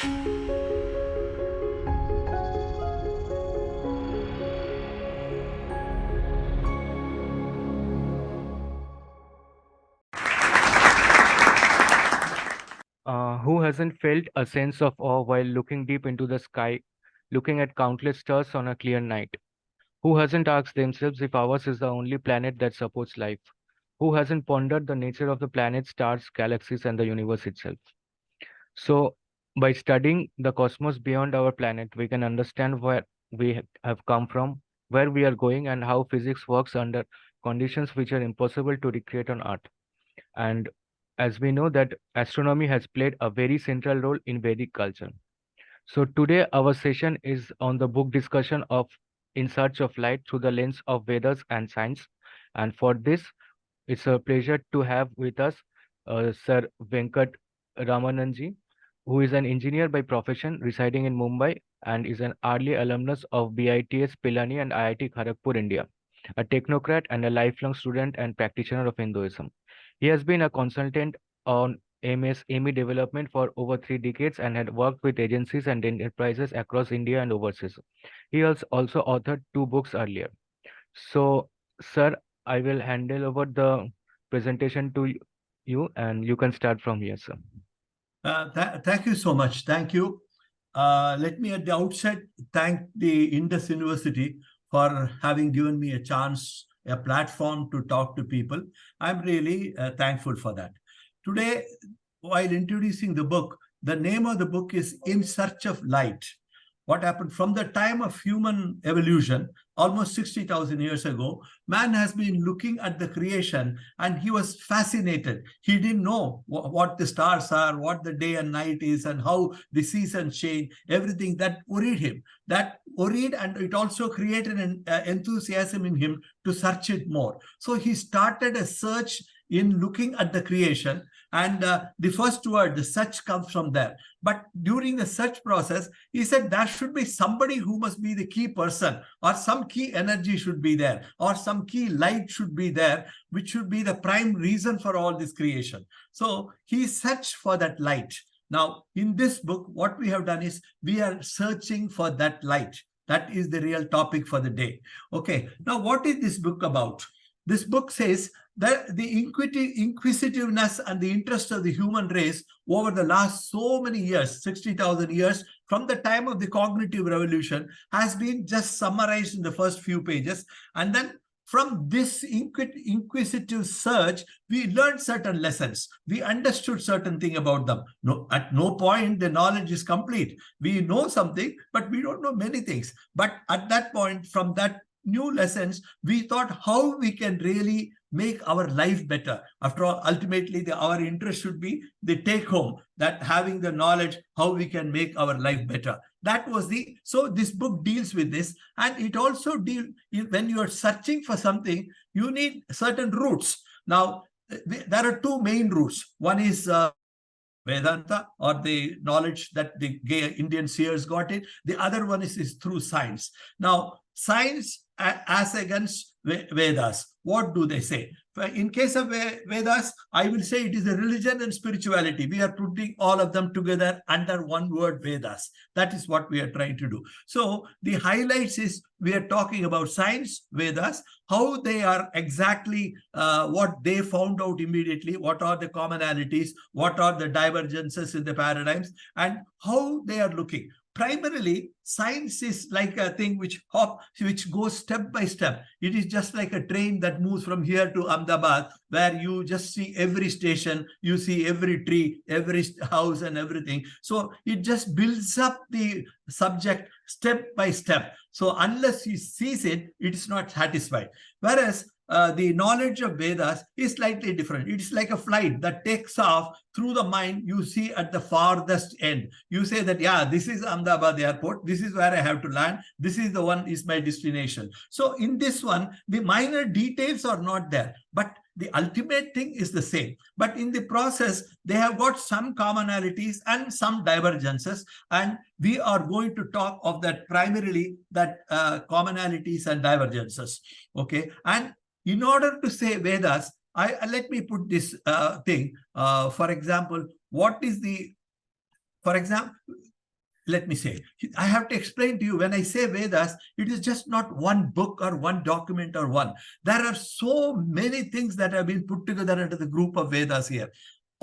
Who hasn't felt a sense of awe while looking deep into the sky, looking at countless stars on a clear night? Who hasn't asked themselves if ours is the only planet that supports life? Who hasn't pondered the nature of the planets, stars, galaxies, and the universe itself? So, by studying the cosmos beyond our planet, we can understand where have come from, where we are going, and how physics works under conditions which are impossible to recreate on Earth. And as we know that astronomy has played a very central role in Vedic culture. So today our session is on the book discussion of In Search of Light through the lens of Vedas and science. And for this, it's a pleasure to have with us Sir Venkat Ramananji, who is an engineer by profession residing in Mumbai and is an early alumnus of BITS Pilani and IIT Kharagpur, India, a technocrat and a lifelong student and practitioner of Hinduism. He has been a consultant on ME development for over 3 decades and had worked with agencies and enterprises across India and overseas. He has also authored 2 books earlier. So, sir, I will handle over the presentation to you and you can start from here, sir. Thank you so much. Thank you. Let me at the outset thank the Indus University for having given me a chance, a platform to talk to people. I'm really thankful for that. Today, while introducing the book, the name of the book is In Search of Light. What happened from the time of human evolution, almost 60,000 years ago, man has been looking at the creation and he was fascinated. He didn't know what the stars are, what the day and night is, and how the seasons change, everything that worried him. That worried, and it also created an enthusiasm in him to search it more. So he started a search in looking at the creation. And the first word, the search, comes from there. But during the search process, he said there should be somebody who must be the key person, or some key energy should be there, or some key light should be there, which should be the prime reason for all this creation. So he searched for that light. Now, in this book, what we have done is we are searching for that light. That is the real topic for the day. Okay, now what is this book about? This book says that the inquisitiveness and the interest of the human race over the last so many years, 60,000 years, from the time of the cognitive revolution, has been just summarized in the first few pages. And then from this inquisitive search, we learned certain lessons. We understood certain thing about them. No, at no point the knowledge is complete. We know something, but we don't know many things. But at that point, from that new lessons, we thought how we can really make our life better. After all, ultimately, our interest should be the take home, that having the knowledge, how we can make our life better. That was so this book deals with this. And it also when you are searching for something, you need certain roots. Now, there are 2 main roots. One is Vedanta, or the knowledge that the Indian seers got it. The other one is through science. Now, science as against Vedas, what do they say? In case of Vedas, I will say it is a religion and spirituality. We are putting all of them together under one word, Vedas. That is what we are trying to do. So the highlights is we are talking about science, Vedas, how they are exactly what they found out immediately, what are the commonalities, what are the divergences in the paradigms, and how they are looking. Primarily, science is like a thing which goes step by step. It is just like a train that moves from here to Ahmedabad, where you just see every station, you see every tree, every house and everything. So it just builds up the subject step by step. So unless he sees it, it's not satisfied. Whereas the knowledge of Vedas is slightly different. It's like a flight that takes off through the mind. You see at the farthest end. You say that, yeah, this is Ahmedabad airport. This is where I have to land. This is the one is my destination. So in this one, the minor details are not there, but the ultimate thing is the same. But in the process, they have got some commonalities and some divergences. And we are going to talk of that primarily, that commonalities and divergences. Okay. And in order to say Vedas, let me put this thing. For example, let me say, I have to explain to you, when I say Vedas, it is just not one book or one document or one. There are so many things that have been put together under the group of Vedas here.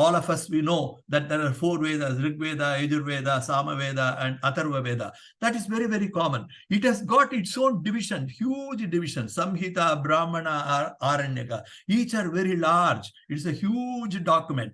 All of us, we know that there are 4 Vedas: Rig Veda, Yajur Veda, Sama Veda, and Atharva Veda. That is very, very common. It has got its own division, huge division. Samhita, Brahmana, Aranyaka. Each are very large. It's a huge document.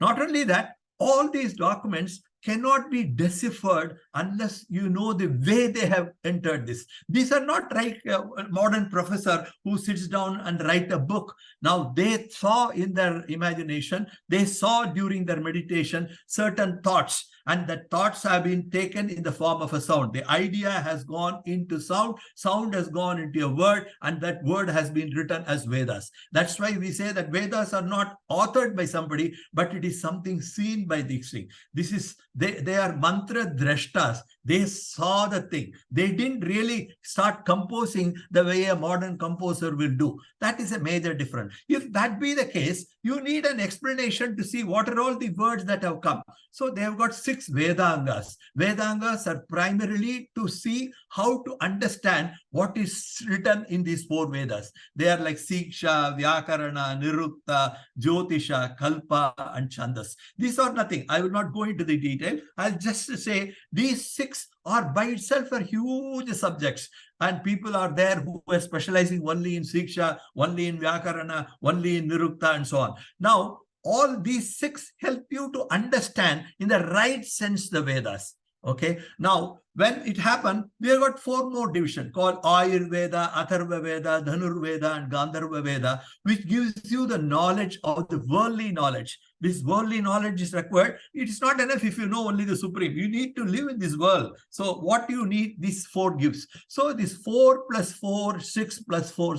Not only that, all these documents cannot be deciphered unless you know the way they have entered this. These are not like a modern professor who sits down and write a book. Now, they saw in their imagination, they saw during their meditation certain thoughts, and the thoughts have been taken in the form of a sound. The idea has gone into sound, sound has gone into a word, and that word has been written as Vedas. That's why we say that Vedas are not authored by somebody, but it is something seen by the king. This is, they are mantra drashtas. They saw the thing. They didn't really start composing the way a modern composer will do. That is a major difference. If that be the case, you need an explanation to see what are all the words that have come. So they have got 6 Vedangas. Vedangas are primarily to see how to understand what is written in these 4 Vedas. They are like Siksha, Vyakarana, Nirukta, Jyotisha, Kalpa, and Chandas. These are nothing. I will not go into the detail. I'll just say these 6 are by itself are huge subjects. And people are there who are specializing only in Siksha, only in Vyakarana, only in Nirukta, and so on. Now, all these 6 help you to understand in the right sense the Vedas. Okay. Now, when it happened, we have got 4 more divisions called Ayurveda, Atharva Veda, Dhanurveda, and Gandharva Veda, which gives you the knowledge of the worldly knowledge. This worldly knowledge is required. It is not enough if you know only the Supreme. You need to live in this world. So what you need, these 4 gives. So this 4 plus 4, 6 plus 4,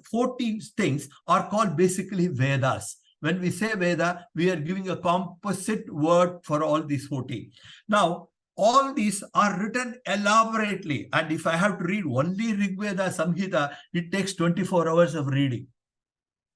14 things are called basically Vedas. When we say Veda, we are giving a composite word for all these 14. Now, all these are written elaborately. And if I have to read only Rig Veda Samhita, it takes 24 hours of reading.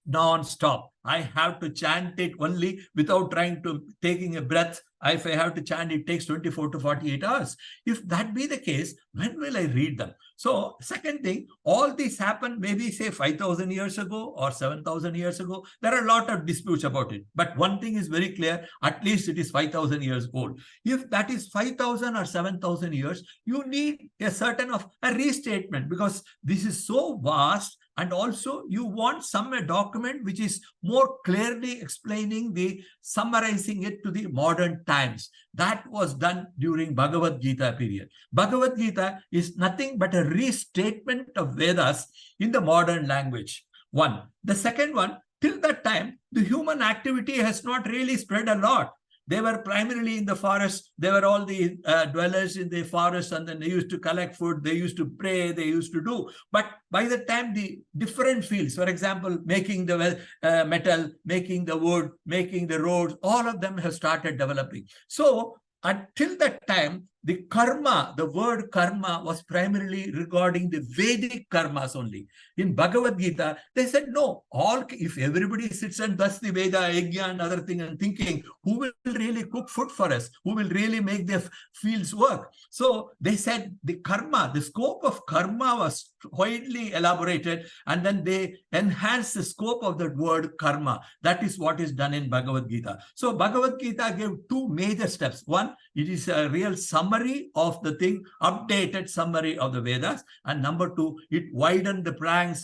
Non-stop. I have to chant it only without trying to taking a breath. If I have to chant, it takes 24 to 48 hours. If that be the case, when will I read them? So second thing, all this happened maybe say 5,000 years ago or 7,000 years ago. There are a lot of disputes about it. But one thing is very clear, at least it is 5,000 years old. If that is 5,000 or 7,000 years, you need a certain of a restatement because this is so vast. And also you want a document which is more clearly explaining summarizing it to the modern times. That was done during Bhagavad Gita period. Bhagavad Gita is nothing but a restatement of Vedas in the modern language. One. The second one, till that time, the human activity has not really spread a lot. They were primarily in the forest. They were all the dwellers in the forest, and then they used to collect food. They used to pray. They used to do. But by the time the different fields, for example, making the metal, making the wood, making the roads, all of them have started developing. So until that time, the karma, the word karma was primarily regarding the Vedic karmas only. In Bhagavad Gita, they said, no, if everybody sits and does the Veda, Yajna and other thing and thinking, who will really cook food for us? Who will really make the fields work? So they said the karma, the scope of karma was widely elaborated, and then they enhanced the scope of that word karma. That is what is done in Bhagavad Gita. So Bhagavad Gita gave 2 major steps. One, it is a real summary of the thing, updated summary of the Vedas. And number 2, it widened the pangs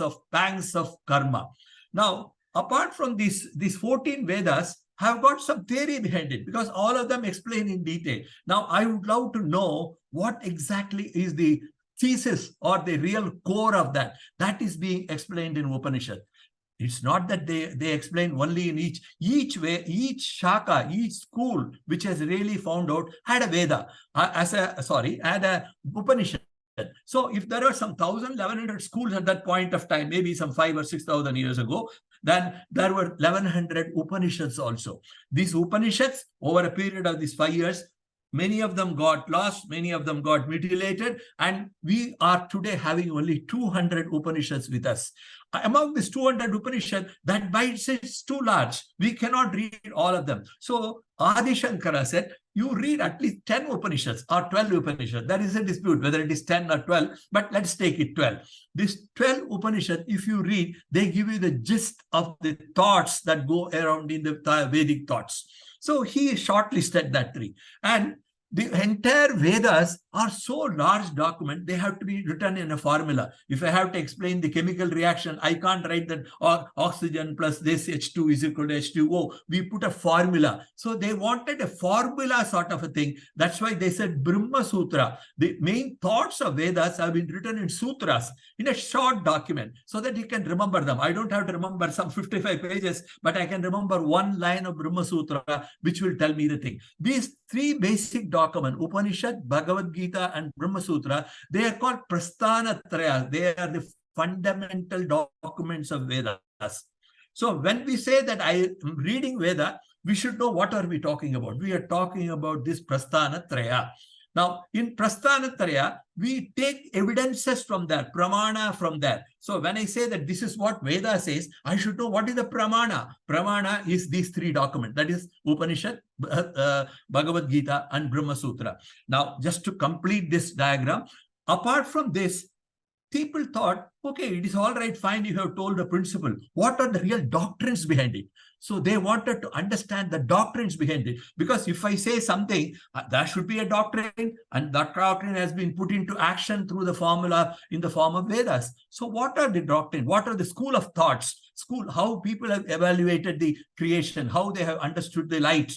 of karma. Now, apart from these 14 Vedas have got some theory behind it because all of them explain in detail. Now, I would love to know what exactly is the thesis or the real core of that. That is being explained in Upanishad. It's not that they explain only in each way, each shaka, each school, which has really found out, had a Veda, had a Upanishad. So if there are some 1,000, 1,100 schools at that point of time, maybe some 5,000 or 6,000 years ago, then there were 1,100 Upanishads also. These Upanishads, over a period of these 5 years, Many of them got lost, many of them got mutilated, and we are today having only 200 Upanishads with us. Among these 200 Upanishads, that by itself is too large. We cannot read all of them. So Adi Shankara said, you read at least 10 Upanishads or 12 Upanishads. There is a dispute whether it is 10 or 12, but let's take it 12. These 12 Upanishads, if you read, they give you the gist of the thoughts that go around in the Vedic thoughts. So he shortlisted that three. And the entire Vedas are so large document, they have to be written in a formula. If I have to explain the chemical reaction, I can't write that oxygen plus this H2 is equal to H2O. We put a formula. So they wanted a formula sort of a thing. That's why they said Brahma Sutra. The main thoughts of Vedas have been written in sutras, in a short document, so that you can remember them. I don't have to remember some 55 pages, but I can remember one line of Brahma Sutra, which will tell me the thing. These three basic documents, Upanishad, Bhagavad Gita, and Brahma Sutra, they are called Prasthanatraya. They are the fundamental documents of Vedas. So when we say that I am reading Veda, we should know what are we talking about. We are talking about this Prasthanatraya. Now, in Prasthanatraya, we take evidences from there, pramana from there. So when I say that this is what Veda says, I should know what is the pramana. Pramana is these three documents, that is Upanishad, Bhagavad Gita, and Brahma Sutra. Now, just to complete this diagram, apart from this, people thought, okay, it is all right, fine, you have told the principle. What are the real doctrines behind it? So they wanted to understand the doctrines behind it. Because if I say something, there should be a doctrine, and that doctrine has been put into action through the formula in the form of Vedas. So what are the doctrine? What are the school of thoughts? How people have evaluated the creation, how they have understood the light.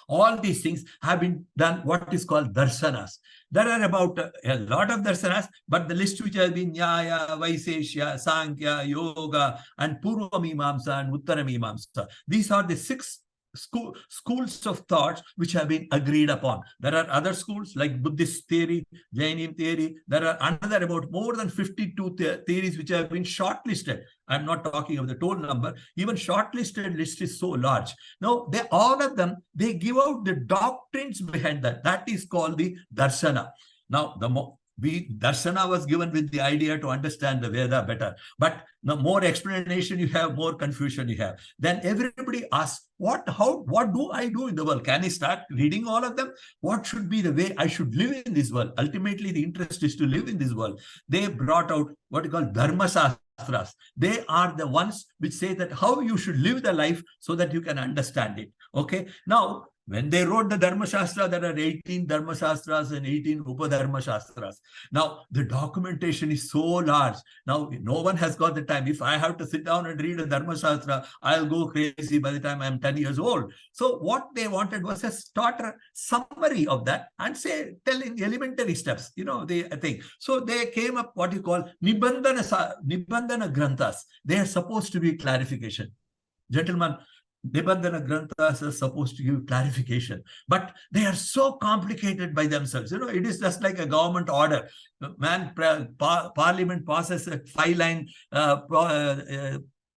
All these things have been done, what is called darsanas. There are about a lot of darsanas, but the list which has been Nyaya, Vaiseshya, Sankhya, Yoga, and Purva Mimamsa and Uttara Mimamsa. These are the six schools of thoughts which have been agreed upon. There are other schools like Buddhist theory, Jainism theory. There are another about more than 52 theories which have been shortlisted. I'm not talking of the total number. Even shortlisted list is so large. Now, all of them, they give out the doctrines behind that. That is called the darshana. Now, Darshana was given with the idea to understand the Veda better. But the more explanation you have, more confusion you have. Then everybody asks, what do I do in the world? Can I start reading all of them? What should be the way I should live in this world? Ultimately, the interest is to live in this world. They brought out what you call Dharma Shastras. They are the ones which say that how you should live the life so that you can understand it. Okay. Now, when they wrote the Dharma Shastra, there are 18 Dharma Shastras and 18 Upadharma Shastras. Now, the documentation is so large. Now, no one has got the time. If I have to sit down and read a Dharma Shastra, I'll go crazy by the time I'm 10 years old. So what they wanted was a starter summary of that and telling elementary steps, the thing. So they came up what you call Nibandhana Granthas. They are supposed to be clarification. Gentlemen, Nibandhana Granthas are supposed to give clarification, but they are so complicated by themselves. It is just like a government order. Parliament passes a 5-line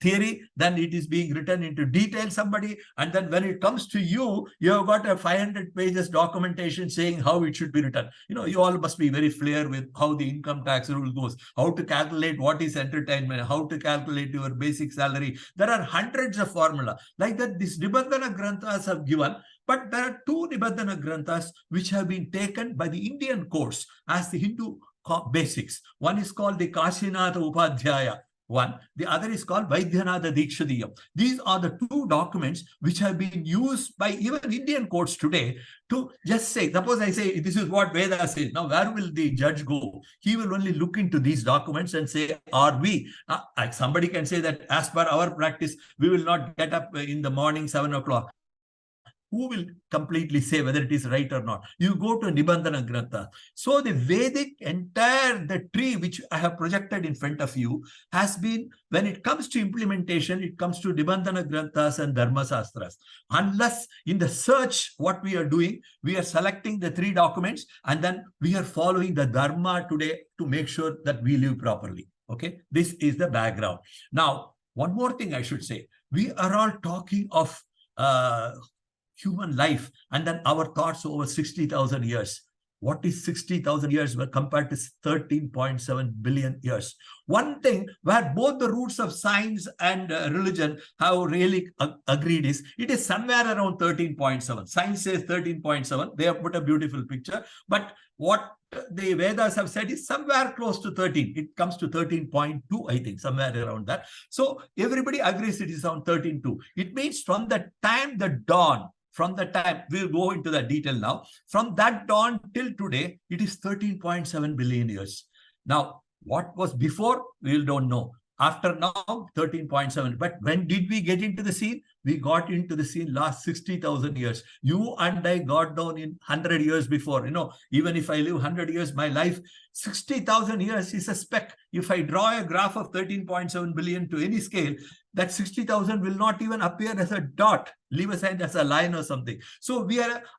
theory, then it is being written into detail somebody, and then when it comes to you have got a 500 pages documentation saying how it should be written. You all must be very familiar with how the income tax rule goes, how to calculate what is entertainment, how to calculate your basic salary. There are hundreds of formula like that. These Nibandhana Granthas have given, but there are two Nibandhana Granthas which have been taken by the Indian courts as the Hindu basics. One is called the Kashinatha Upadhyaya. One. The other is called Vaidyanatha Dikshadiyam. These are the two documents which have been used by even Indian courts today to just say, suppose I say, this is what Veda says. Now, where will the judge go? He will only look into these documents and say, are we? Somebody can say that as per our practice, we will not get up in the morning 7 o'clock. Who will completely say whether it is right or not? You go to Nibandhana Grantha. So the Vedic the tree which I have projected in front of you has been, when it comes to implementation, it comes to Nibandhana Granthas and Dharma Shastras. Unless in the search, what we are doing, we are selecting the three documents and then we are following the Dharma today to make sure that we live properly. Okay, this is the background. Now, one more thing I should say. We are all talking of human life, and then our thoughts over 60,000 years. What is 60,000 years compared to 13.7 billion years? One thing where both the roots of science and religion have really agreed is, it is somewhere around 13.7. Science says 13.7. They have put a beautiful picture. But what the Vedas have said is somewhere close to 13. It comes to 13.2, I think, somewhere around that. So everybody agrees it is around 13.2. It means from the time the dawn, from the time, we'll go into the detail now, from that dawn till today, it is 13.7 billion years. Now, what was before, we don't know. After now, 13.7. But when did we get into the scene? We got into the scene last 60,000 years. You and I got down in 100 years before. Even if I live 100 years, my life, 60,000 years is a speck. If I draw a graph of 13.7 billion to any scale, that 60,000 will not even appear as a dot, leave aside as a line or something. So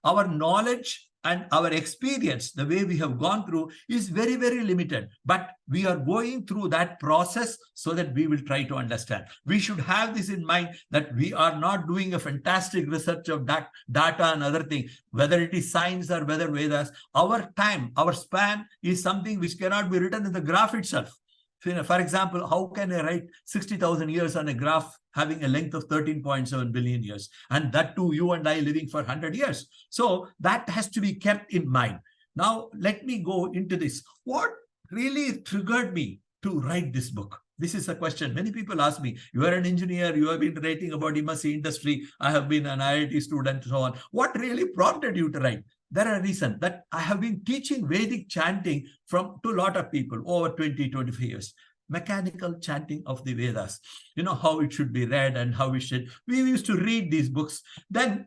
our knowledge and our experience, the way we have gone through, is very, very limited. But we are going through that process so that we will try to understand. We should have this in mind, that we are not doing a fantastic research of data and other things, whether it is science or whether Vedas. Our time, our span is something which cannot be written in the graph itself. For example, how can I write 60,000 years on a graph having a length of 13.7 billion years? And that too, you and I living for 100 years. So that has to be kept in mind. Now, let me go into this. What really triggered me to write this book? This is a question. Many people ask me, you are an engineer, you have been writing about immersive industry, I have been an IIT student, and so on. What really prompted you to write? There are reasons that I have been teaching Vedic chanting to a lot of people over 20, 25 years. Mechanical chanting of the Vedas. How it should be read and how we used to read these books. Then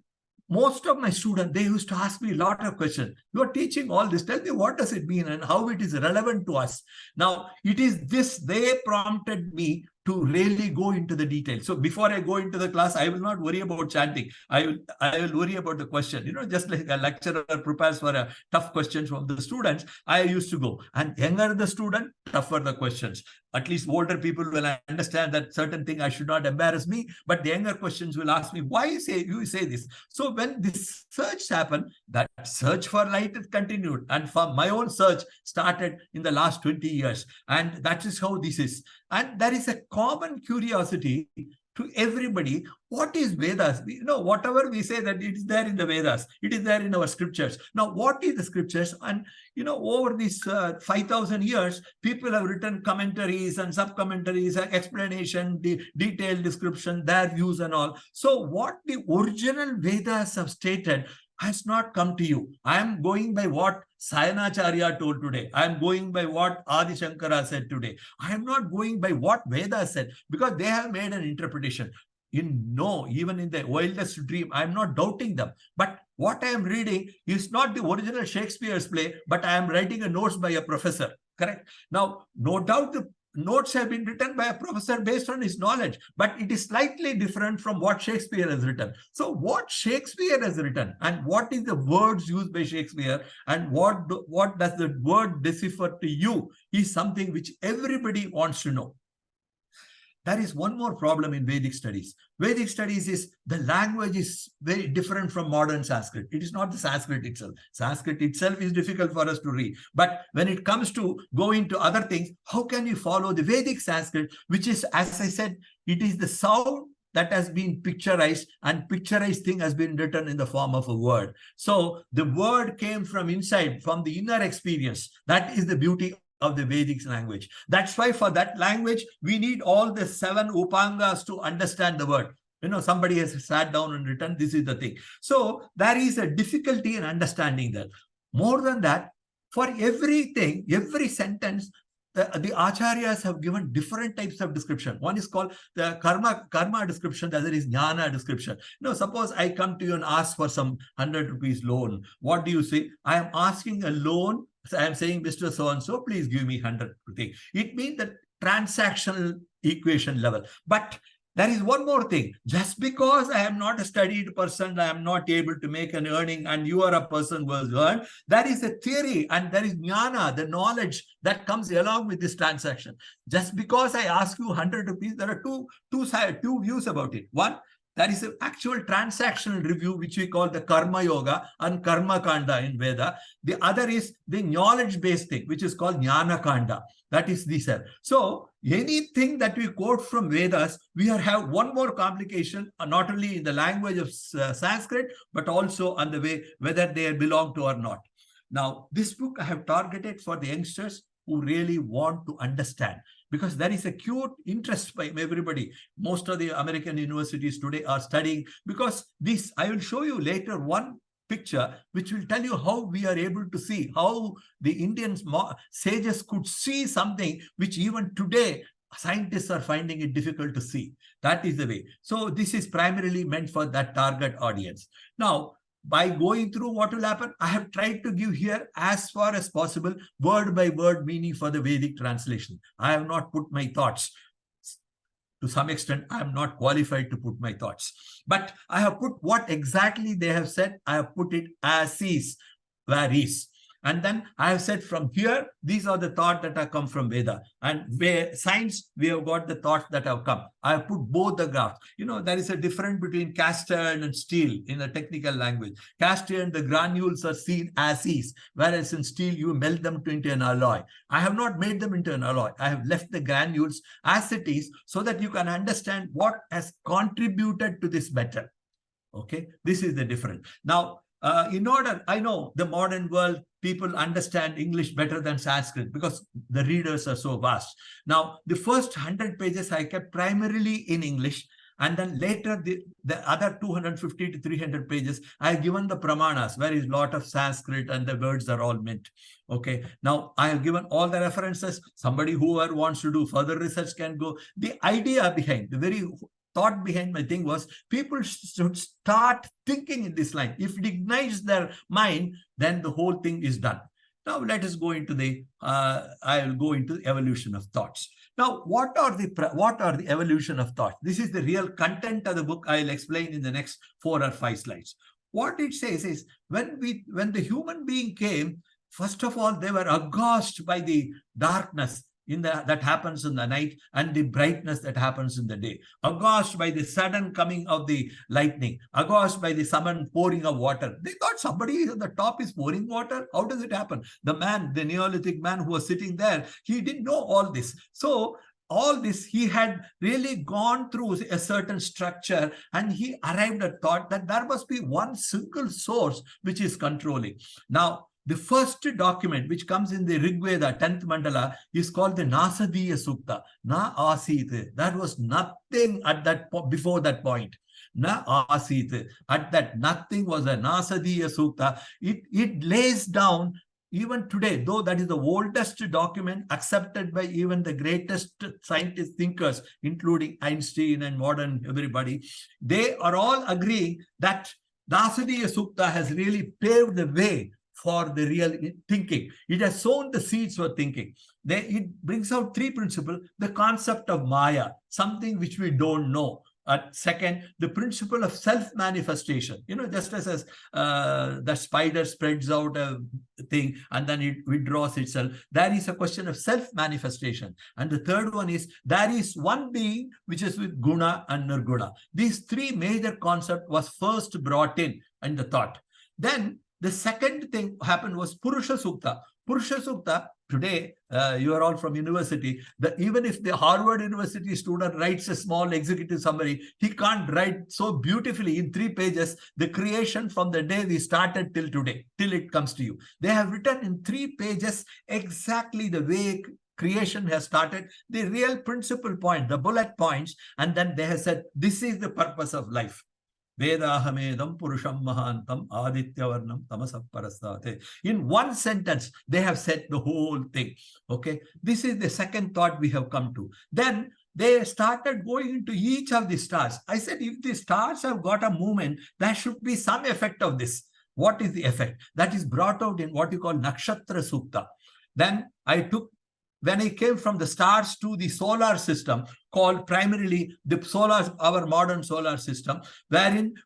most of my students, they used to ask me a lot of questions. You are teaching all this. Tell me, what does it mean and how it is relevant to us? Now, it is this, they prompted me to really go into the details. So before I go into the class, I will not worry about chanting. I will worry about the question. Just like a lecturer prepares for a tough question from the students, I used to go. And younger the student, tougher the questions. At least older people will understand that certain thing I should not embarrass me, but the younger questions will ask me, why you say this? So when this search happened, that search for light continued. And for my own search started in the last 20 years. And that is how this is. And there is a common curiosity to everybody. What is Vedas? Whatever we say that it is there in the Vedas, it is there in our scriptures. Now, what is the scriptures? And, over these 5,000 years, people have written commentaries and sub-commentaries, explanation, the detailed description, their views and all. So what the original Vedas have stated has not come to you. I am going by what Sayanacharya told today. I am going by what Adi Shankara said today. I am not going by what Vedas said, because they have made an interpretation. Even in the wildest dream, I am not doubting them. But what I am reading is not the original Shakespeare's play, but I am writing a notes by a professor. Correct? Now, no doubt the notes have been written by a professor based on his knowledge, but it is slightly different from what Shakespeare has written. So what Shakespeare has written and what is the words used by Shakespeare and what does the word decipher to you is something which everybody wants to know. There is one more problem in Vedic studies. Vedic studies is the language is very different from modern Sanskrit. It is not the Sanskrit itself. Sanskrit itself is difficult for us to read. But when it comes to going to other things, how can you follow the Vedic Sanskrit, which is, as I said, it is the sound that has been picturized, and picturized thing has been written in the form of a word. So the word came from inside, from the inner experience. That is the beauty of the Vedic language. That's why for that language, we need all the 7 upangas to understand the word. Somebody has sat down and written, this is the thing. So there is a difficulty in understanding that. More than that, for everything, every sentence, the acharyas have given different types of description. One is called the karma description, the other is jnana description. Suppose I come to you and ask for some 100 rupees loan. What do you say? I am asking a loan. So I am saying, Mr. So-and-so, please give me 100 rupees. It means the transactional equation level. But there is one more thing. Just because I am not a studied person, I am not able to make an earning, and you are a person who has learned, there is a theory and there is jnana, the knowledge that comes along with this transaction. Just because I ask you 100 rupees, there are two views about it. One, There is an actual transactional review, which we call the Karma Yoga and Karma Kanda in Veda. The other is the knowledge-based thing, which is called Jnana Kanda. That is the cell. So anything that we quote from Vedas, we have one more complication, not only in the language of Sanskrit, but also on the way whether they belong to or not. Now, this book I have targeted for the youngsters who really want to understand, because there is a acute interest by everybody. Most of the American universities today are studying, because this, I will show you later one picture which will tell you how we are able to see, how the Indian sages could see something which even today scientists are finding it difficult to see. That is the way. So this is primarily meant for that target audience. Now, by going through what will happen, I have tried to give here as far as possible word by word meaning for the Vedic translation. I have not put my thoughts. To some extent, I am not qualified to put my thoughts. But I have put what exactly they have said. I have put it as is, where is. And then I have said from here, these are the thoughts that have come from Veda. And where science, we have got the thoughts that have come. I have put both the graphs. You know, there is a difference between cast iron and steel in the technical language. Cast iron, the granules are seen as is, whereas in steel, you melt them into an alloy. I have not made them into an alloy. I have left the granules as it is so that you can understand what has contributed to this better. Okay, this is the difference. Now, in order, I know the modern world, people understand English better than Sanskrit because the readers are so vast. Now, the first 100 pages I kept primarily in English, and then later the other 250 to 300 pages, I have given the Pramanas, where is a lot of Sanskrit and the words are all meant. Okay, now I have given all the references. Somebody who wants to do further research can go. The idea behind, the very thought behind my thing was people should start thinking in this line. If it ignites their mind, then the whole thing is done. Now let us go into the, I will go into the evolution of thoughts. Now, what are the evolution of thoughts? This is the real content of the book. I'll explain in the next 4 or 5 slides. What it says is, when the human being came, first of all, they were aghast by the darkness that happens in the night and the brightness that happens in the day. Aghast by the sudden coming of the lightning. Aghast by the sudden pouring of water. They thought somebody on the top is pouring water. How does it happen? The man, the Neolithic man who was sitting there, he didn't know all this. So all this, he had really gone through a certain structure, and he arrived at thought that there must be one single source which is controlling. Now, the first document which comes in the Rig Veda, 10th mandala, is called the Nasadiya Sukta. Na asit. That was nothing at that before that point. Na asit. At that, nothing was a Nasadiya Sukta. It lays down, even today, though that is the oldest document accepted by even the greatest scientist thinkers, including Einstein and modern everybody, they are all agreeing that Nasadiya Sukta has really paved the way for the real thinking. It has sown the seeds for thinking. It brings out 3 principles: the concept of Maya, something which we don't know. Second, the principle of self-manifestation. You know, just as the spider spreads out a thing and then it withdraws itself, there is a question of self-manifestation. And the third one is, there is one being which is with guna and nirguna. These 3 major concepts was first brought in the thought. Then the second thing happened was Purusha Sukta. Purusha Sukta, today, you are all from university, even if the Harvard University student writes a small executive summary, he can't write so beautifully in 3 pages the creation from the day we started till today, till it comes to you. They have written in 3 pages exactly the way creation has started, the real principal point, the bullet points, and then they have said, this is the purpose of life. Vedahamedam Purusham Mahantam Adityavarnam Tamasap Parastate. In one sentence, they have said the whole thing. Okay, this is the second thought we have come to. Then they started going into each of the stars. I said, if the stars have got a movement, there should be some effect of this. What is the effect? That is brought out in what you call Nakshatra Sukta. Then when I came from the stars to the solar system, called primarily the solar, our modern solar system,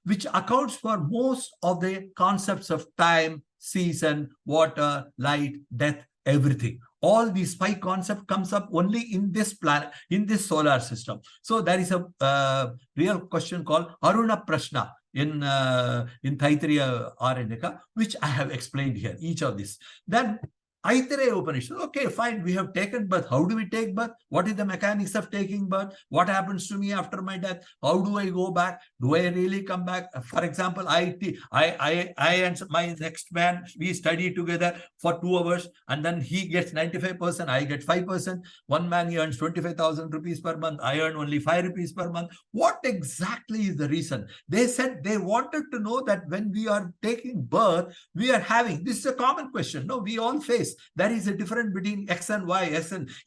which accounts for most of the concepts of time, season, water, light, death, everything. All these 5 concept comes up only in this planet, in this solar system. So there is a real question called Aruna Prashna in Aitareya Aranyaka, which I have explained here, each of this. Then Aitareya Upanishad. Okay, fine. We have taken birth. How do we take birth? What is the mechanics of taking birth? What happens to me after my death? How do I go back? Do I really come back? For example, I and my next man, we study together for 2 hours, and then he gets 95%, I get 5%. One man earns 25,000 rupees per month. I earn only 5 rupees per month. What exactly is the reason? They said they wanted to know that when we are taking birth, we are having, this is a common question. No, we all face. There is a difference between X and Y.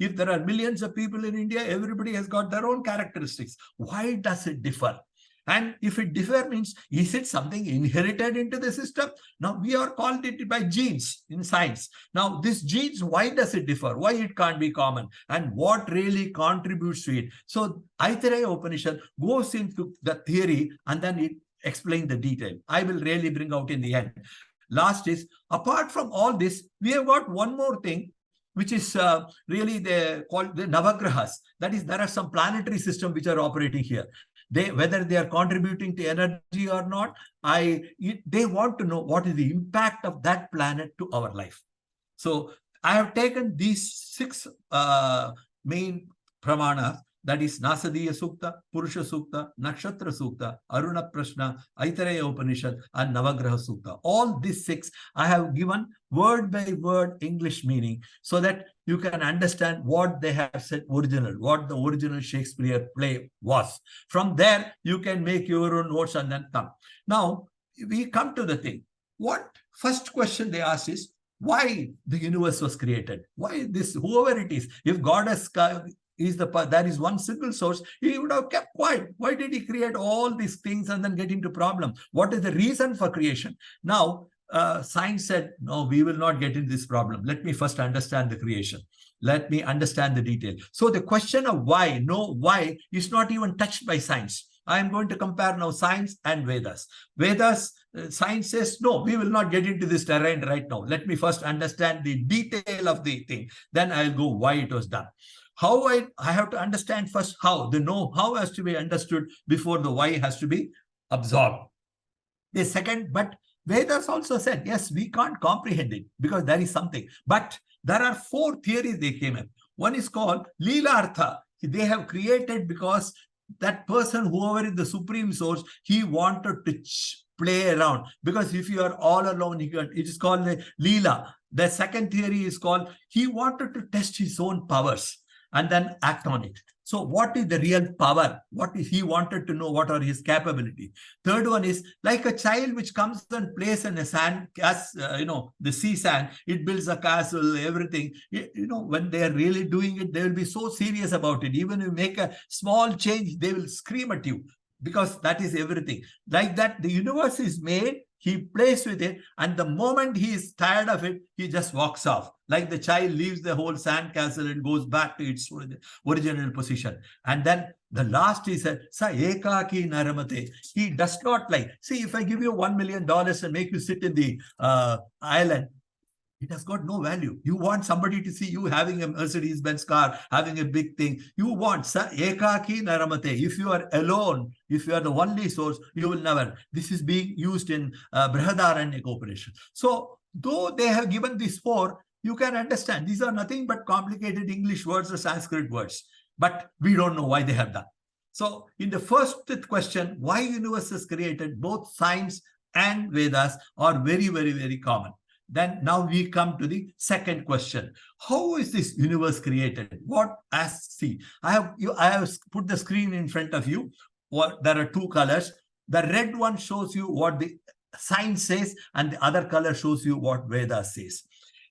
If there are millions of people in India, everybody has got their own characteristics. Why does it differ? And if it differ means, is it something inherited into the system? Now, we are called it by genes in science. Now, this genes, why does it differ? Why it can't be common? And what really contributes to it? So, Aitareya Upanishad goes into the theory and then it explains the detail. I will really bring out in the end. Last is, apart from all this, we have got one more thing, which is really called the Navagrahas. That is, there are some planetary systems which are operating here. Whether they are contributing to energy or not, they want to know what is the impact of that planet to our life. So I have taken these 6 main pramanas, that is Nasadiya Sukta, Purusha Sukta, Nakshatra Sukta, Aruna Prashna, Aitareya Upanishad, and Navagraha Sukta. All these 6 I have given word by word English meaning so that you can understand what they have said original, what the original Shakespeare play was. From there, you can make your own notes and then come. Now, we come to the thing. What first question they ask is, why the universe was created? Why this, whoever it is, if God has there is one single source, he would have kept quiet. Why did he create all these things and then get into problem? What is the reason for creation? Now, science said, no, we will not get into this problem. Let me first understand the creation. Let me understand the detail. So the question of why, why is not even touched by science. I am going to compare now science and Vedas. Vedas, science says, no, we will not get into this terrain right now. Let me first understand the detail of the thing. Then I'll go why it was done. How I have to understand first how. The know-how has to be understood before the why has to be absorbed. The second, but Vedas also said, yes, we can't comprehend it because there is something. But there are 4 theories they came up. One is called Leelartha. They have created because that person, whoever is the supreme source, he wanted to play around. Because if you are all alone, it is called the Leela. The second theory is called, he wanted to test his own powers and then act on it. So what is the real power? What is he wanted to know? What are his capability? Third one is like a child which comes and plays in a sand, the sea sand, it builds a castle, everything. When they are really doing it, they will be so serious about it. Even if you make a small change, they will scream at you because that is everything. Like that, the universe is made, he plays with it, and the moment he is tired of it, he just walks off. Like the child leaves the whole sand castle and goes back to its original position. And then the last is Sa ekaki naramate. He does not like. See, if I give you $1 million and make you sit in the island, it has got no value. You want somebody to see you having a Mercedes-Benz car, having a big thing. You want Sa ekaki naramate. If you are alone, if you are the only source, you will never. This is being used in Brihadaranyaka Upanishad. So, though they have given these 4, you can understand these are nothing but complicated English words or Sanskrit words. But we don't know why they have done. So, in the first question, why universe is created, both science and Vedas are very, very, very common. Then now we come to the second question. How is this universe created? I have put the screen in front of you. There are 2 colors. The red one shows you what the science says, and the other color shows you what Vedas says.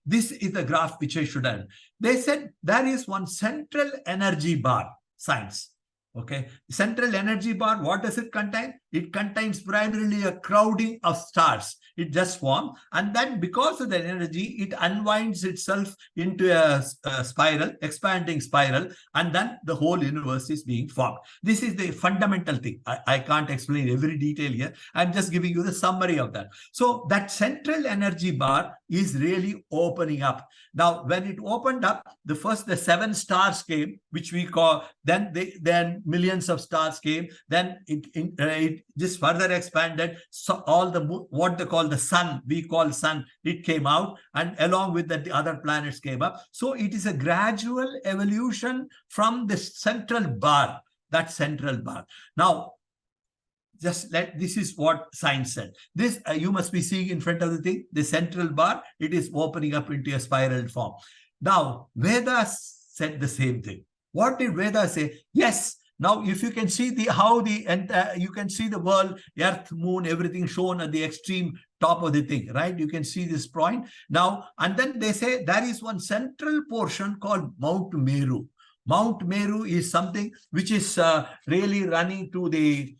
This is the graph which I should have. They said there is one central energy bar, science. Okay. Central energy bar, what does it contain? it contains primarily a crowding of stars. It just forms, and then because of that energy, it unwinds itself into a spiral, expanding spiral, and then the whole universe is being formed. This is the fundamental thing. I can't explain every detail here. I'm just giving you the summary of that. So that central energy bar is really opening up. Now, when it opened up, the 7 stars came, which we call, then millions of stars came, then it just further expanded. So all the, what they call the sun, we call sun, it came out, and along with that, the other planets came up. So it is a gradual evolution from the central bar, that central bar. Now, this is what science said. This you must be seeing in front of the thing, the central bar, it is opening up into a spiral form. Now, Vedas said the same thing. What did Vedas say? Yes. Now, if you can see you can see the world, earth, moon, everything shown at the extreme top of the thing, right? You can see this point. Now, and then they say there is one central portion called Mount Meru. Mount Meru is something which is really running to the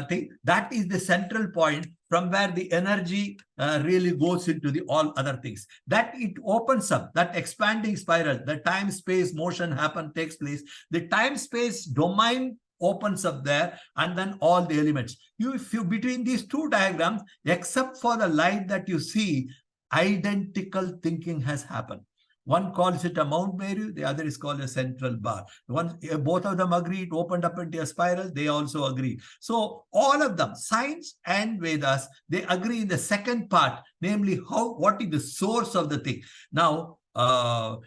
thing. That is the central point from where the energy really goes into the all other things. That it opens up, that expanding spiral, the time-space motion takes place. The time-space domain opens up there, and then all the elements. If you between these two diagrams, except for the light that you see, identical thinking has happened. One calls it a Mount Meru, the other is called a central bar. Both of them agree, it opened up into a spiral, they also agree. So all of them, science and Vedas, they agree in the second part, namely what is the source of the thing. Now,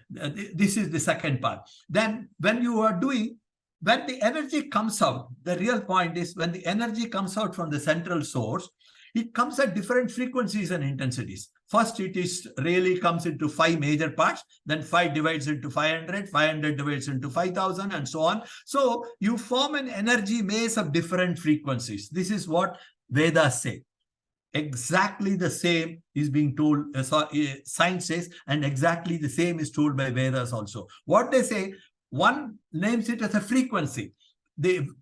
this is the second part. Then when the energy comes out, the real point is when the energy comes out from the central source, it comes at different frequencies and intensities. First, it really comes into 5 major parts, then 5 divides into 500, 500 divides into 5,000, and so on. So you form an energy maze of different frequencies. This is what Vedas say. Exactly the same is being told, science says, and exactly the same is told by Vedas also. What they say, one names it as a frequency, whereas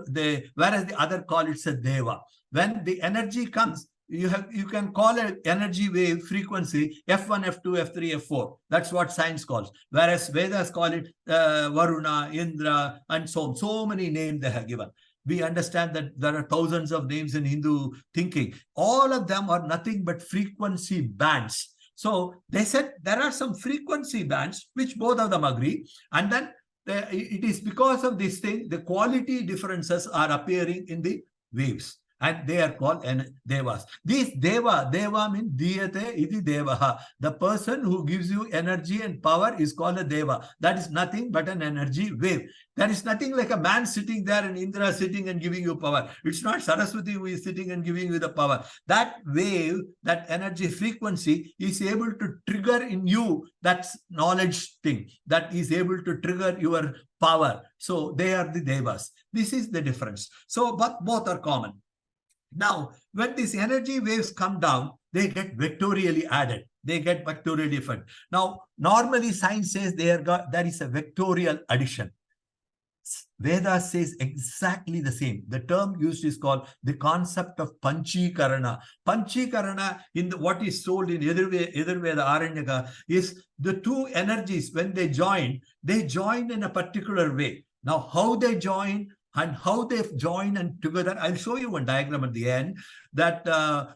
the other call it a deva. When the energy comes, you can call an energy wave frequency F1, F2, F3, F4. That's what science calls. Whereas Vedas call it Varuna, Indra, and so on. So many names they have given. We understand that there are thousands of names in Hindu thinking. All of them are nothing but frequency bands. So they said there are some frequency bands, which both of them agree. And then it is because of this thing, the quality differences are appearing in the waves. And they are called devas. This deva means diyate iti devaha. The person who gives you energy and power is called a deva. That is nothing but an energy wave. There is nothing like a man sitting there and Indra sitting and giving you power. It's not Saraswati who is sitting and giving you the power. That wave, that energy frequency is able to trigger in you that knowledge thing, that is able to trigger your power. So they are the devas. This is the difference. So, but both are common. Now, when these energy waves come down, they get vectorially added. They get vectorially different. Now, normally science says there is a vectorial addition. Vedas says exactly the same. The term used is called the concept of panchikarana. Panchikarana, in what is told in Aitareya, Aranyaka, is the two energies, when they join in a particular way. Now, how they join and how they join and together, I'll show you one diagram at the end, that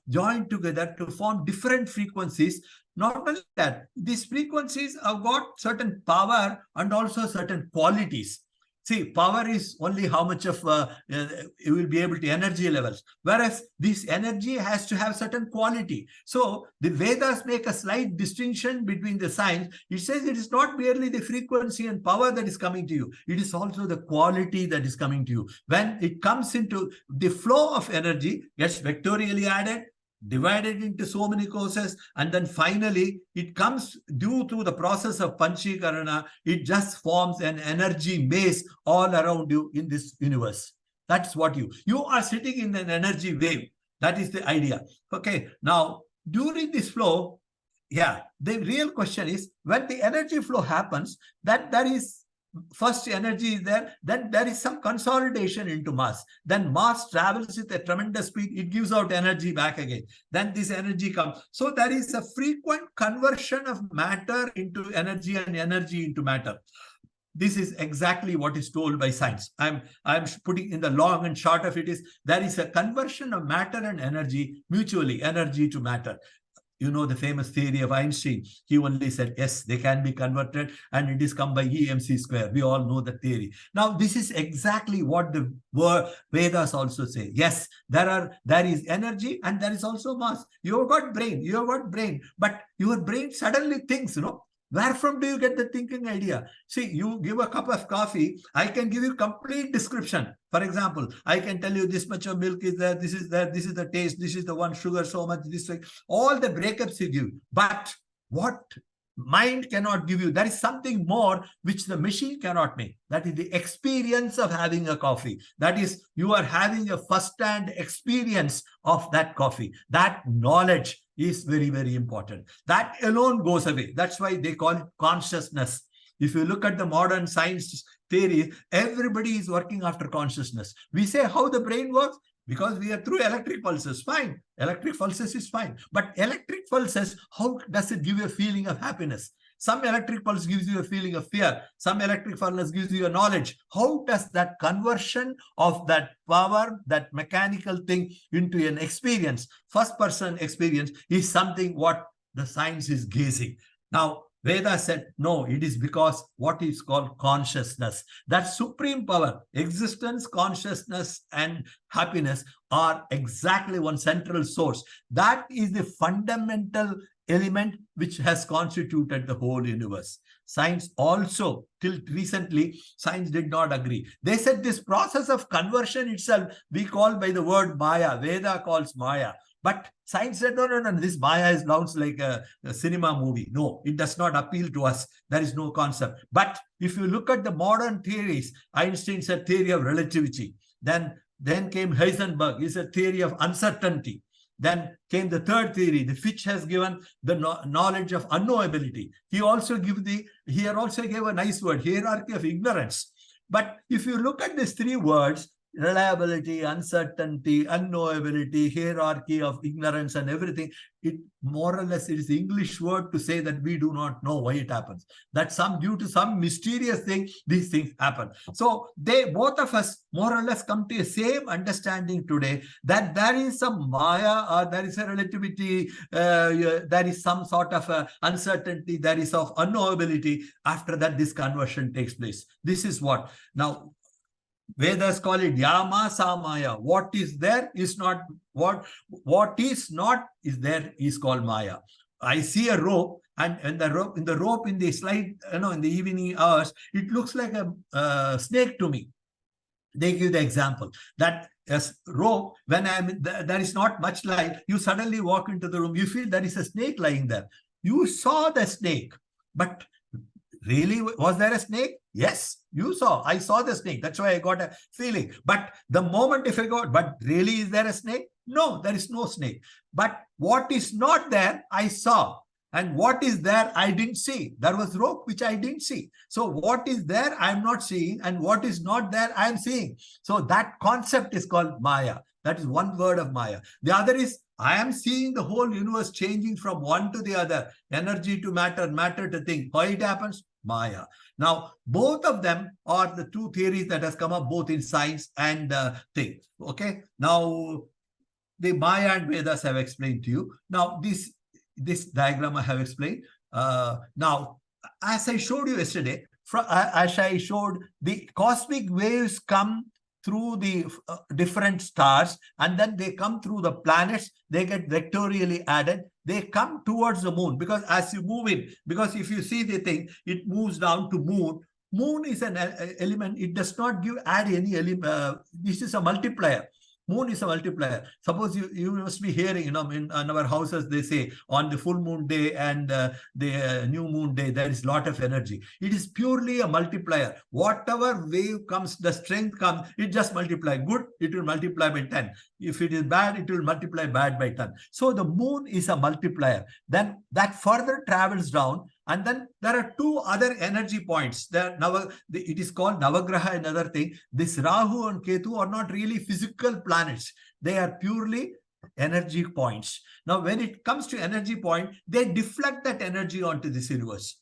join together to form different frequencies. Not only that, these frequencies have got certain power and also certain qualities. See, power is only how much of you will be able to energy levels, whereas this energy has to have certain quality. So the Vedas make a slight distinction between the science. It says it is not merely the frequency and power that is coming to you. It is also the quality that is coming to you. When it comes into the flow of energy, gets vectorially added, divided into so many courses, and then finally it comes due to the process of panchikarana, it just forms an energy maze all around you in this universe. That's what you are sitting in an energy wave. That is the idea. Okay, now during this flow, the real question is, when the energy flow happens, that there is first energy is there, then there is some consolidation into mass. Then mass travels with a tremendous speed, it gives out energy back again. Then this energy comes. So there is a frequent conversion of matter into energy and energy into matter. This is exactly what is told by science. I'm putting in the long and short of it is, there is a conversion of matter and energy mutually, energy to matter. You know the famous theory of Einstein. He only said, yes, they can be converted, and it is come by EMC square. We all know the theory. Now, this is exactly what the Vedas also say. Yes, there is energy and there is also mass. You've got brain, but your brain suddenly thinks, where from do you get the thinking idea? See, you give a cup of coffee, I can give you complete description. For example, I can tell you this much of milk is there, this is the taste, this is the one sugar, so much, this way, all the breakups you give. But what mind cannot give you, there is something more which the machine cannot make. That is the experience of having a coffee. That is, you are having a first-hand experience of that coffee. That knowledge is very, very important. That alone goes away. That's why they call it consciousness. If you look at the modern science theory, everybody is working after consciousness. We say how the brain works because we are through electric pulses. Fine. Electric pulses is fine. But electric pulses, how does it give you a feeling of happiness? Some electric pulse gives you a feeling of fear. Some electric pulse gives you a knowledge. How does that conversion of that power, that mechanical thing into an experience, first person experience, is something what the science is gazing. Now, Veda said, no, it is because what is called consciousness. That supreme power, existence, consciousness, and happiness are exactly one central source. That is the fundamental element which has constituted the whole universe. Science also, till recently, science did not agree. They said this process of conversion itself, we call by the word Maya. Veda calls Maya. But science said, no, this Maya sounds like a cinema movie. No, it does not appeal to us. There is no concept. But if you look at the modern theories, Einstein said theory of relativity. Then came Heisenberg, is a theory of uncertainty. Then came the third theory, which has given the knowledge of unknowability. He also gave a nice word, hierarchy of ignorance. But if you look at these three words, reliability, uncertainty, unknowability, hierarchy of ignorance and everything, it more or less it is the English word to say that we do not know why it happens. That due to some mysterious thing, these things happen. So both of us more or less come to a same understanding today that there is some Maya or there is a relativity, there is some sort of a uncertainty, there is of unknowability. After that, this conversion takes place. This is what. Now, Vedas call it Yama Samaya. What is there is not what is not is there is called Maya. I see a rope, and the rope in the slide, in the evening hours, it looks like a snake to me. They give the example that as rope, when there is not much light, you suddenly walk into the room, you feel there is a snake lying there. You saw the snake, but really, was there a snake? Yes, I saw the snake. That's why I got a feeling. But the moment if I got, but really, is there a snake? No, there is no snake. But what is not there, I saw. And what is there, I didn't see. There was rope, which I didn't see. So what is there, I'm not seeing. And what is not there, I'm seeing. So that concept is called Maya. That is one word of Maya. The other is, I am seeing the whole universe changing from one to the other, energy to matter, matter to thing. Why it happens? Maya. Now, both of them are the two theories that has come up both in science and thing. Okay. Now, the Maya and Vedas have explained to you. Now, this diagram I have explained. Now, as I showed you yesterday, as I showed, the cosmic waves come through the different stars, and then they come through the planets, they get vectorially added, they come towards the moon, because as you move in, because if you see the thing, it moves down to moon. Moon is an element, it does not add any element, this is a multiplier. Moon is a multiplier. Suppose you must be hearing, in our houses, they say on the full moon day and the new moon day, there is a lot of energy. It is purely a multiplier. Whatever wave comes, the strength comes, it just multiplies. Good, it will multiply by 10. If it is bad, it will multiply bad by 10. So the moon is a multiplier. Then that further travels down, And then there are two other energy points. It is called Navagraha, another thing. This Rahu and Ketu are not really physical planets. They are purely energy points. Now, when it comes to energy point, they deflect that energy onto this universe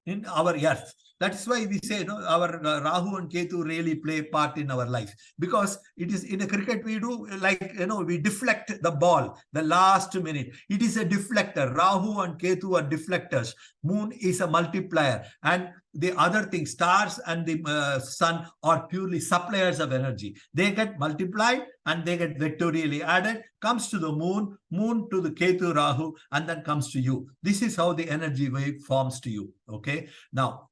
in our earth. That's why we say, our Rahu and Ketu really play part in our life, because it is in a cricket we do like, we deflect the ball the last minute. It is a deflector. Rahu and Ketu are deflectors. Moon is a multiplier, and the other thing, stars and the sun are purely suppliers of energy. They get multiplied and they get vectorially added, comes to the moon, moon to the Ketu, Rahu, and then comes to you. This is how the energy wave forms to you. Okay. Now,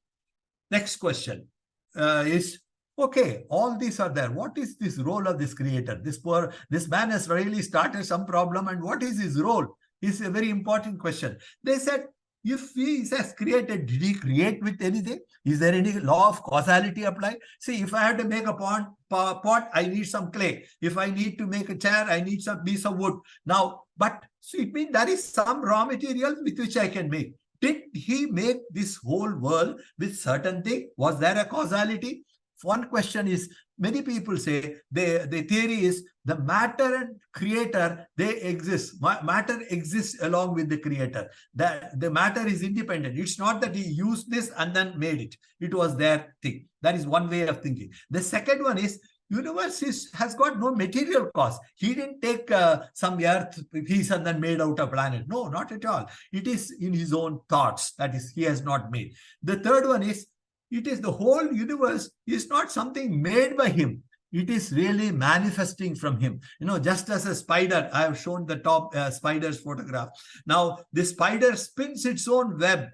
next question is, okay, all these are there. What is this role of this creator? This man has really started some problem, and what is his role? Is a very important question. They said, if he has created, did he create with anything? Is there any law of causality applied? See, if I have to make a pot, I need some clay. If I need to make a chair, I need some piece of wood. Now, but so it means there is some raw material with which I can make. Did he make this whole world with certain thing? Was there a causality? One question is, many people say the theory is the matter and creator, they exist. Matter exists along with the creator. The matter is independent. It's not that he used this and then made it. It was their thing. That is one way of thinking. The second one is, universe has got no material cause. He didn't take some earth piece and then made out a planet. No, not at all. It is in his own thoughts. That is, he has not made. The third one is, it is the whole universe is not something made by him. It is really manifesting from him. Just as a spider, I have shown the top spider's photograph. Now, the spider spins its own web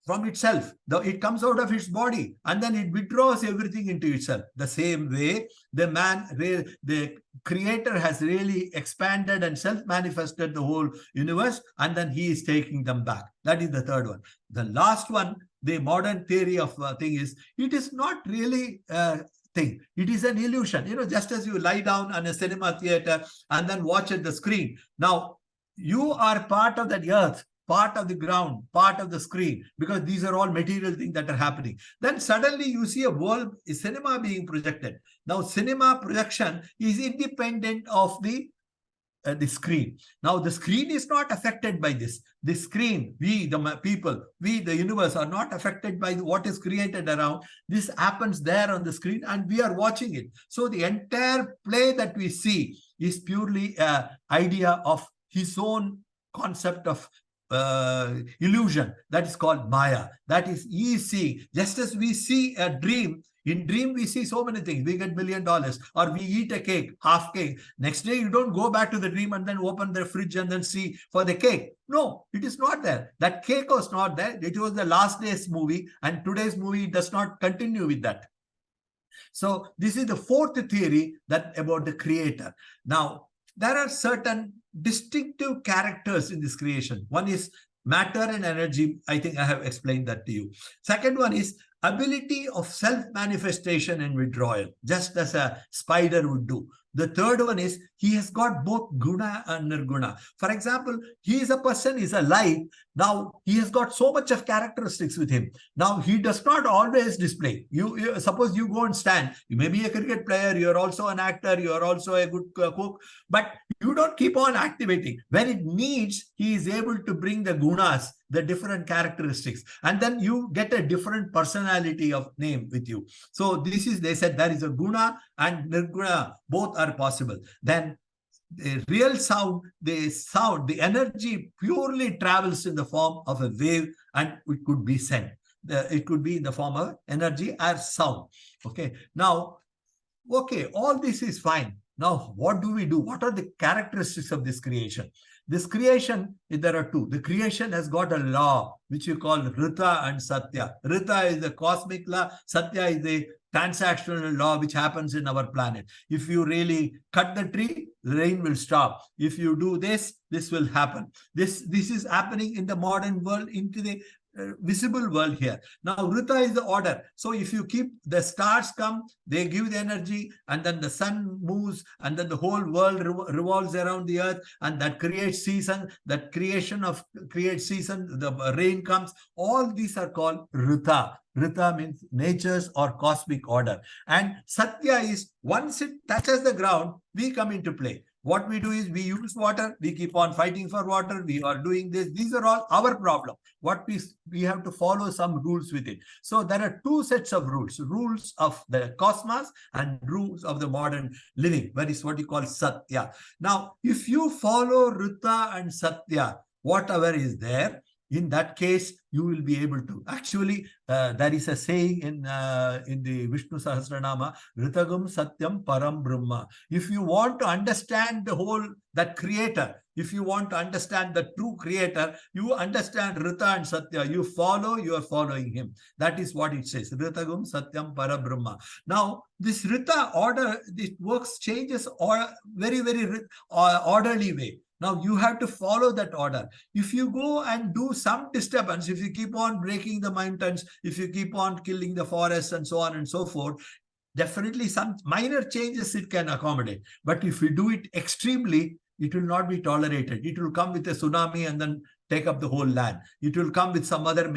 from itself. It comes out of its body and then it withdraws everything into itself. The same way, the creator has really expanded and self-manifested the whole universe, and then he is taking them back. That is the third one. The last one, the modern theory of thing is, it is not really thing. It is an illusion. Just as you lie down on a cinema theater and then watch at the screen. Now, you are part of that earth, part of the ground, part of the screen, because these are all material things that are happening. Then suddenly you see a cinema being projected. Now, cinema projection is independent of the screen. Now, the screen is not affected by this. The screen, we, the people, we, the universe, are not affected by what is created around. This happens there on the screen and we are watching it. So the entire play that we see is purely an idea of his own concept of illusion. That is called Maya. That is, he is seeing. Just as we see a dream, in dream we see so many things. We get $1 million, or we eat a cake, half cake. Next day you don't go back to the dream and then open the fridge and then see for the cake. No, it is not there. That cake was not there. It was the last day's movie, and today's movie does not continue with that. So this is the fourth theory about the creator. Now, there are certain distinctive characters in this creation. One is matter and energy. I think I have explained that to you. Second one is ability of self-manifestation and withdrawal, just as a spider would do. The third one is he has got both guna and nirguna. For example, he is a person, is a light. Now, he has got so much of characteristics with him. Now, he does not always display. You suppose you go and stand. You may be a cricket player. You are also an actor. You are also a good cook. But you don't keep on activating. When it needs, he is able to bring the gunas, the different characteristics. And then you get a different personality of name with you. So this is, they said there is a guna and nirguna. Both are possible. Then the real sound, the energy purely travels in the form of a wave, and it could be sent. It could be in the form of energy or sound. Okay. Now, okay, all this is fine. Now, what do we do? What are the characteristics of this creation? This creation, there are two. The creation has got a law, which you call Rita and Satya. Rita is the cosmic law. Satya is the transactional law which happens in our planet. If you really cut the tree, the rain will stop. If you do this, this will happen. This is happening in the modern world, into the visible world here. Now, Rita is the order. So if you keep the stars come, they give the energy, and then the sun moves, and then the whole world revolves around the earth, and that creates season, that creates season, the rain comes. All these are called Rita. Rita means nature's or cosmic order. And Satya is once it touches the ground, we come into play. What we do is we use water, we keep on fighting for water, we are doing this. These are all our problem. What we have to follow some rules with it. So there are two sets of rules. Rules of the cosmos and rules of the modern living. That is what you call Satya. Now, if you follow Rita and Satya, whatever is there, in that case, you will be able to. Actually, there is a saying in the Vishnu Sahasranama, Ritagam Satyam Param Brahma. If you want to understand that creator, if you want to understand the true creator, you understand Rita and Satya. You are following him. That is what it says. Ritagam Satyam Para Brahma. Now, this Rita order, this changes very, very orderly way. Now, you have to follow that order. If you go and do some disturbance, if you keep on breaking the mountains, if you keep on killing the forests and so on and so forth, definitely some minor changes it can accommodate. But if you do it extremely, it will not be tolerated. It will come with a tsunami and then take up the whole land. It will come with some other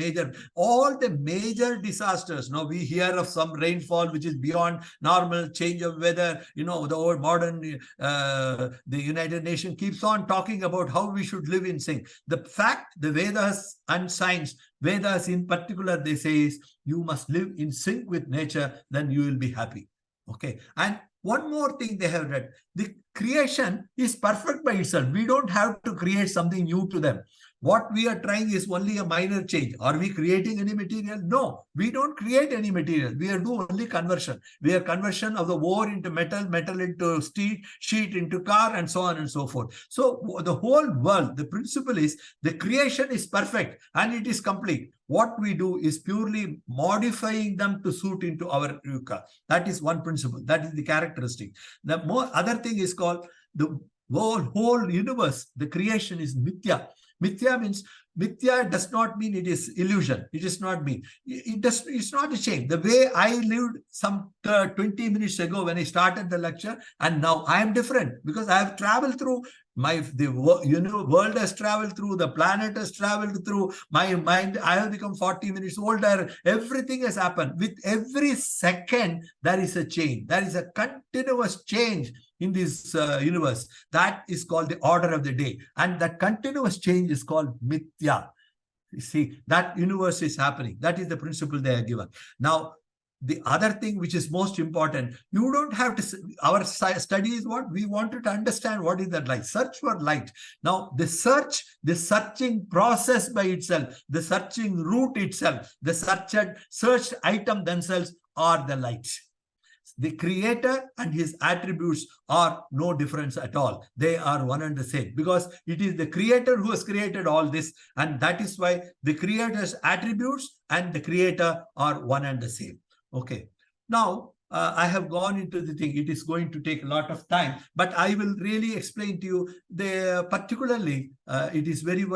all the major disasters. Now we hear of some rainfall which is beyond normal, change of weather. The old modern, the United Nations keeps on talking about how we should live in sync. The fact, the Vedas and science, Vedas in particular, they say is you must live in sync with nature, then you will be happy. Okay. And one more thing they have read, the creation is perfect by itself. We don't have to create something new to them. What we are trying is only a minor change. Are we creating any material? No, we don't create any material. We are doing only conversion. We are conversion of the ore into metal, metal into steel, sheet into car, and so on and so forth. So the whole world, the principle is the creation is perfect and it is complete. What we do is purely modifying them to suit into our yuka. That is one principle. That is the characteristic. The other thing is called the whole universe. The creation is mithya. Mithya means, mithya does not mean it is illusion. It is not me. It's not a change. The way I lived some 20 minutes ago when I started the lecture, and now I am different because I have traveled through the world has traveled through, the planet has traveled through, my mind, I have become 40 minutes older. Everything has happened. With every second, there is a change. There is a continuous change in this universe. That is called the order of the day. And that continuous change is called mithya. You see, that universe is happening. That is the principle they are given. Now, the other thing which is most important, you don't have to, our study is what? We wanted to understand what is that light. Search for light. Now, the searching process by itself, the searching route itself, the searched item themselves are the light. The creator and his attributes are no difference at all. They are one and the same because it is the creator who has created all this, and that is why the creator's attributes and the creator are one and the same. Okay. Now, I have gone into the thing. It is going to take a lot of time, but I will really explain to you particularly, it is very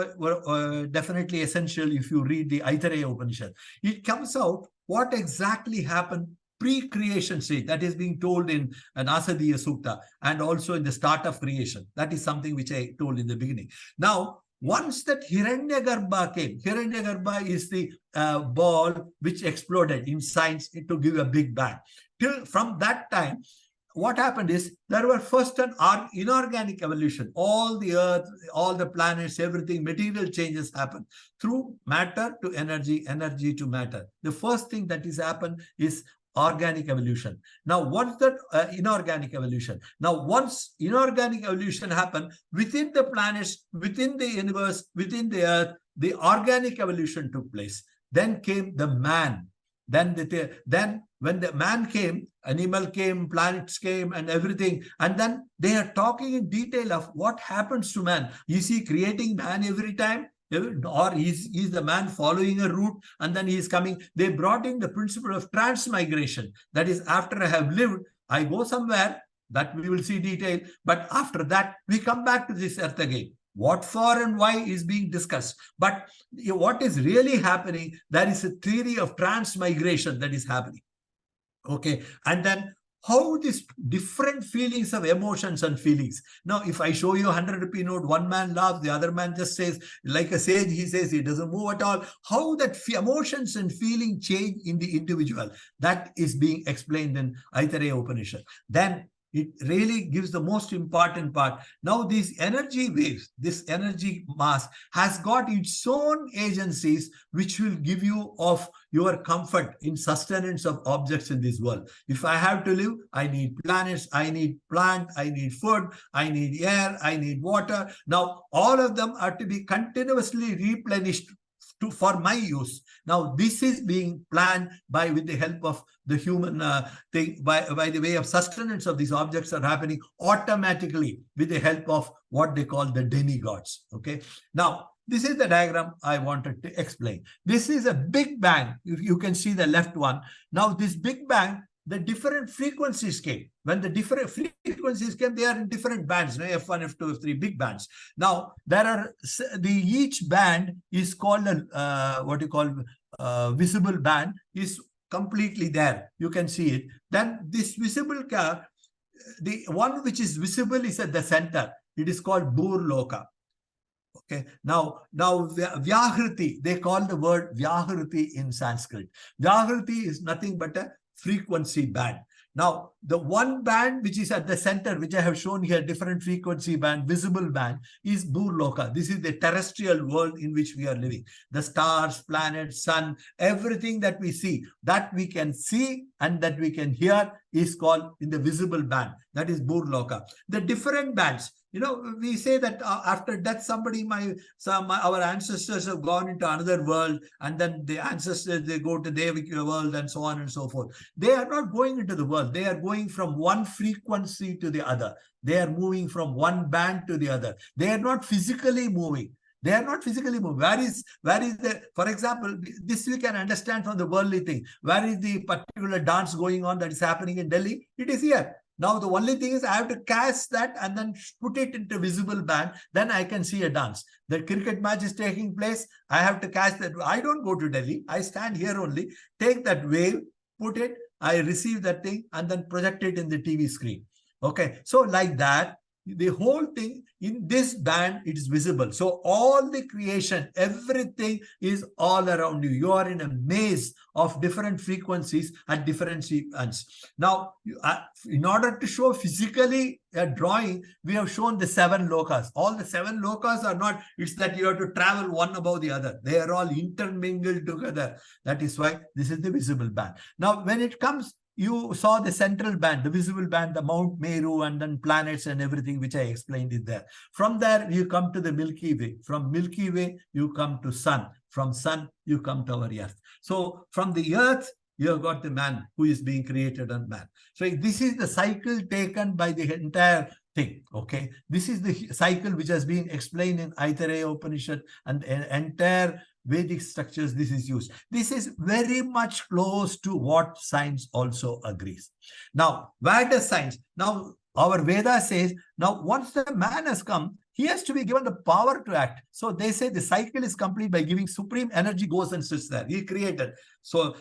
definitely essential if you read the Aitareya Upanishad. It comes out what exactly happened pre-creation stage. That is being told in an Asadiya Sukta and also in the start of creation. That is something which I told in the beginning. Now, once that Hiranya came, Hiranya is the ball which exploded in science to give a big bang. From that time, what happened is there were first an inorganic evolution. All the earth, all the planets, everything, material changes happen through matter to energy, energy to matter. The first thing that is happened is organic evolution. Now, what's that inorganic evolution? Now, once inorganic evolution happened within the planets, within the universe, within the earth, the organic evolution took place. Then came the man. Then when the man came, animal came, planets came, and everything. And then they are talking in detail of what happens to man. Is he creating man every time? Or is the man following a route and then he is coming? They brought in the principle of transmigration. That is, after I have lived, I go somewhere, that we will see detail. But after that, we come back to this earth again. What for and why is being discussed. But what is really happening, there is a theory of transmigration that is happening. Okay. And then how these different feelings of emotions and feelings. Now, if I show you a 100 rupee note, one man laughs, the other man just says, like a sage, he says he doesn't move at all. How that emotions and feeling change in the individual, that is being explained in Aitareya Upanishad. Then it really gives the most important part. Now, these energy waves, this energy mass has got its own agencies, which will give you of your comfort in sustenance of objects in this world. If I have to live, I need planets, I need plant, I need food, I need air, I need water. Now, all of them are to be continuously replenished for my use. Now, this is being planned with the help of the human thing, by the way of sustenance of these objects are happening automatically with the help of what they call the demigods. Okay. Now, this is the diagram I wanted to explain. This is a big bang. You can see the left one. Now, this big bang, the different frequencies came. When the different frequencies came, they are in different bands, F1, F2, F3, big bands. Now, there are each band is called what you call visible band is completely there. You can see it. Then this visible the one which is visible is at the center. It is called Burloka. Okay. Now Vyahriti, they call the word Vyahriti in Sanskrit. Vyahriti is nothing but a frequency band. Now, the one band which is at the center, which I have shown here, different frequency band, visible band, is Burloka. This is the terrestrial world in which we are living. The stars, planets, sun, everything that we see, that we can see and that we can hear is called in the visible band. That is Burloka. The different bands, we say that after death, our ancestors have gone into another world, and then the ancestors, they go to the world and so on and so forth. They are not going into the world. They are going from one frequency to the other. They are moving from one band to the other. They are not physically moving. They are not physically moving. Where is the, for example, this we can understand from the worldly thing. Where is the particular dance going on that is happening in Delhi? It is here. Now, the only thing is I have to cast that and then put it into visible band. Then I can see a dance. The cricket match is taking place. I have to cast that. I don't go to Delhi. I stand here only, take that wave, put it, I receive that thing and then project it in the TV screen. Okay. So like that, the whole thing in this band, it is visible. So all the creation, everything is all around you. You are in a maze of different frequencies at different sequences. Now, in order to show physically a drawing, we have shown the 7 lokas. All the 7 lokas are not, it's that you have to travel one above the other. They are all intermingled together. That is why this is the visible band. Now, when it comes, you saw the central band, the visible band, the Mount Meru, and then planets and everything, which I explained it there. From there, you come to the Milky Way. From Milky Way, you come to Sun. From Sun, you come to our Earth. So from the Earth, you have got the man who is being created on man. So this is the cycle taken by the entire thing. Okay. This is the cycle which has been explained in Aitareya Upanishad, and the entire Vedic structures this is used. This is very much close to what science also agrees. Now, where does science? Now, our Veda says, now once the man has come, he has to be given the power to act. So they say the cycle is complete by giving supreme energy goes and sits there. He created. So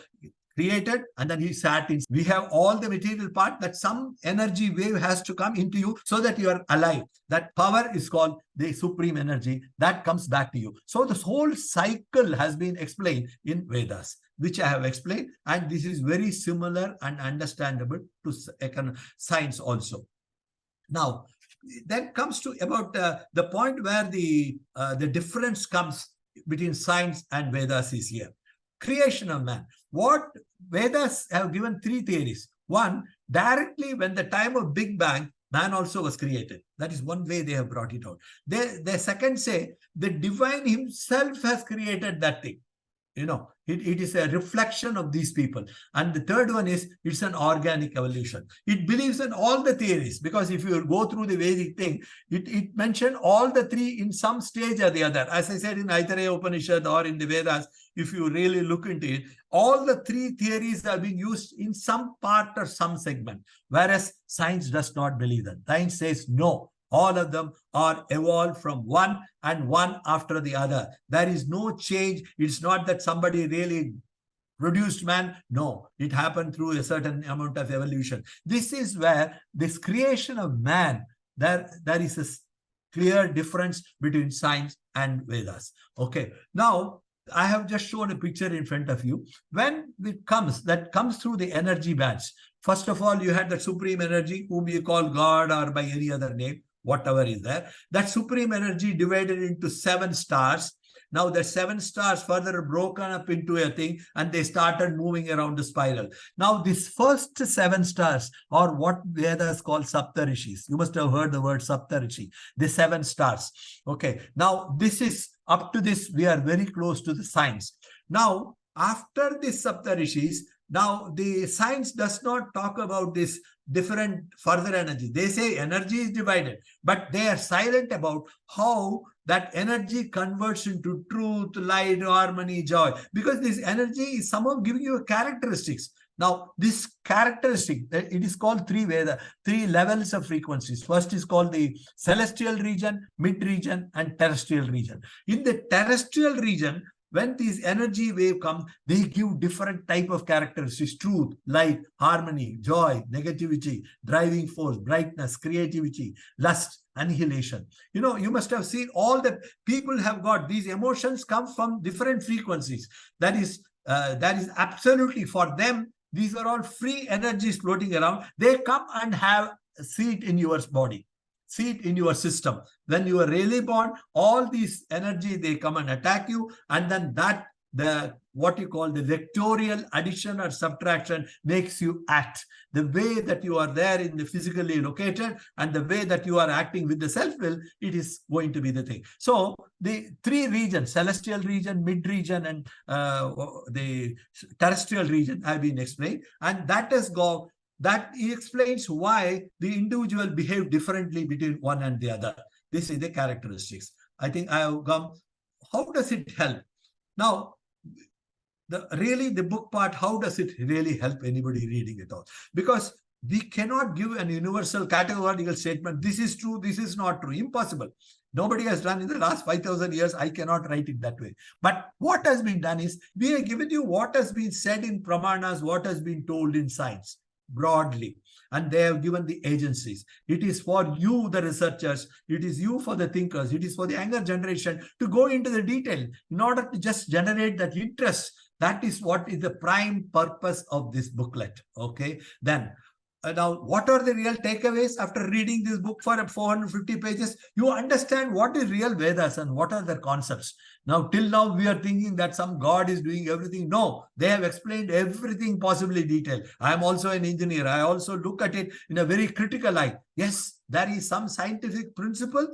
created and then he sat in. We have all the material part that some energy wave has to come into you so that you are alive. That power is called the supreme energy that comes back to you. So this whole cycle has been explained in Vedas, which I have explained, and this is very similar and understandable to science also. Now, that comes to about the point where the difference comes between science and Vedas is here. Creation of man. What Vedas have given 3 theories. One, directly when the time of Big Bang, man also was created. That is one way they have brought it out. The second say, the divine himself has created that thing. It is a reflection of these people. And the third one is, it's an organic evolution. It believes in all the theories, because if you go through the Vedic thing, it mentioned all the 3 in some stage or the other. As I said in Aitareya Upanishad or in the Vedas, if you really look into it, all the 3 theories are being used in some part or some segment, whereas science does not believe that. Science says, no, All of them are evolved from one and one after the other. There is no change. It's not that somebody really produced man. No, it happened through a certain amount of evolution. This is where this creation of man, there is a clear difference between science and Vedas. Okay, now I have just shown a picture in front of you. When it comes, that comes through the energy bands. First of all, you had the supreme energy, whom you call God or by any other name, whatever is there. That supreme energy divided into 7 stars. Now the 7 stars further broken up into a thing, and they started moving around the spiral. Now these first 7 stars are what Vedas call Saptarishis. You must have heard the word Saptarishi, the 7 stars. Okay, now this is, up to this, we are very close to the science. Now, after the Saptarishis, now the science does not talk about this different further energy. They say energy is divided, but they are silent about how that energy converts into truth, light, harmony, joy, because this energy is somehow giving you characteristics. Now, this characteristic, it is called 3 levels of frequencies. First is called the celestial region, mid region, and terrestrial region. In the terrestrial region, when these energy wave comes, they give different type of characteristics: truth, light, harmony, joy, negativity, driving force, brightness, creativity, lust, annihilation. You know, you must have seen all that people have got. These emotions come from different frequencies. That is absolutely, for them, these are all free energies floating around. They come and have a seat in your body, seat in your system. When you are really born, all these energy, they come and attack you, and then that, the what you call the vectorial addition or subtraction, makes you act. The way that you are there in the physically located and the way that you are acting with the self-will, it is going to be the thing. So the 3 regions, celestial region, mid-region, and the terrestrial region have been explained, and that has got, that explains why the individual behave differently between one and the other. This is the characteristics. I think I have come. How does it help? Now, the book part, how does it really help anybody reading it all? Because we cannot give an universal categorical statement. This is true, this is not true. Impossible. Nobody has done in the last 5,000 years. I cannot write it that way. But what has been done is, we have given you what has been said in Pramanas, what has been told in science, broadly. And they have given the agencies. It is for you, the researchers. It is you for the thinkers. It is for the younger generation to go into the detail in order to just generate that interest. That is what is the prime purpose of this booklet. Okay. Then, now, what are the real takeaways after reading this book for 450 pages? You understand what is real Vedas and what are their concepts. Now, till now, we are thinking that some God is doing everything. No, they have explained everything possibly detailed. I am also an engineer. I also look at it in a very critical eye. Yes, there is some scientific principle.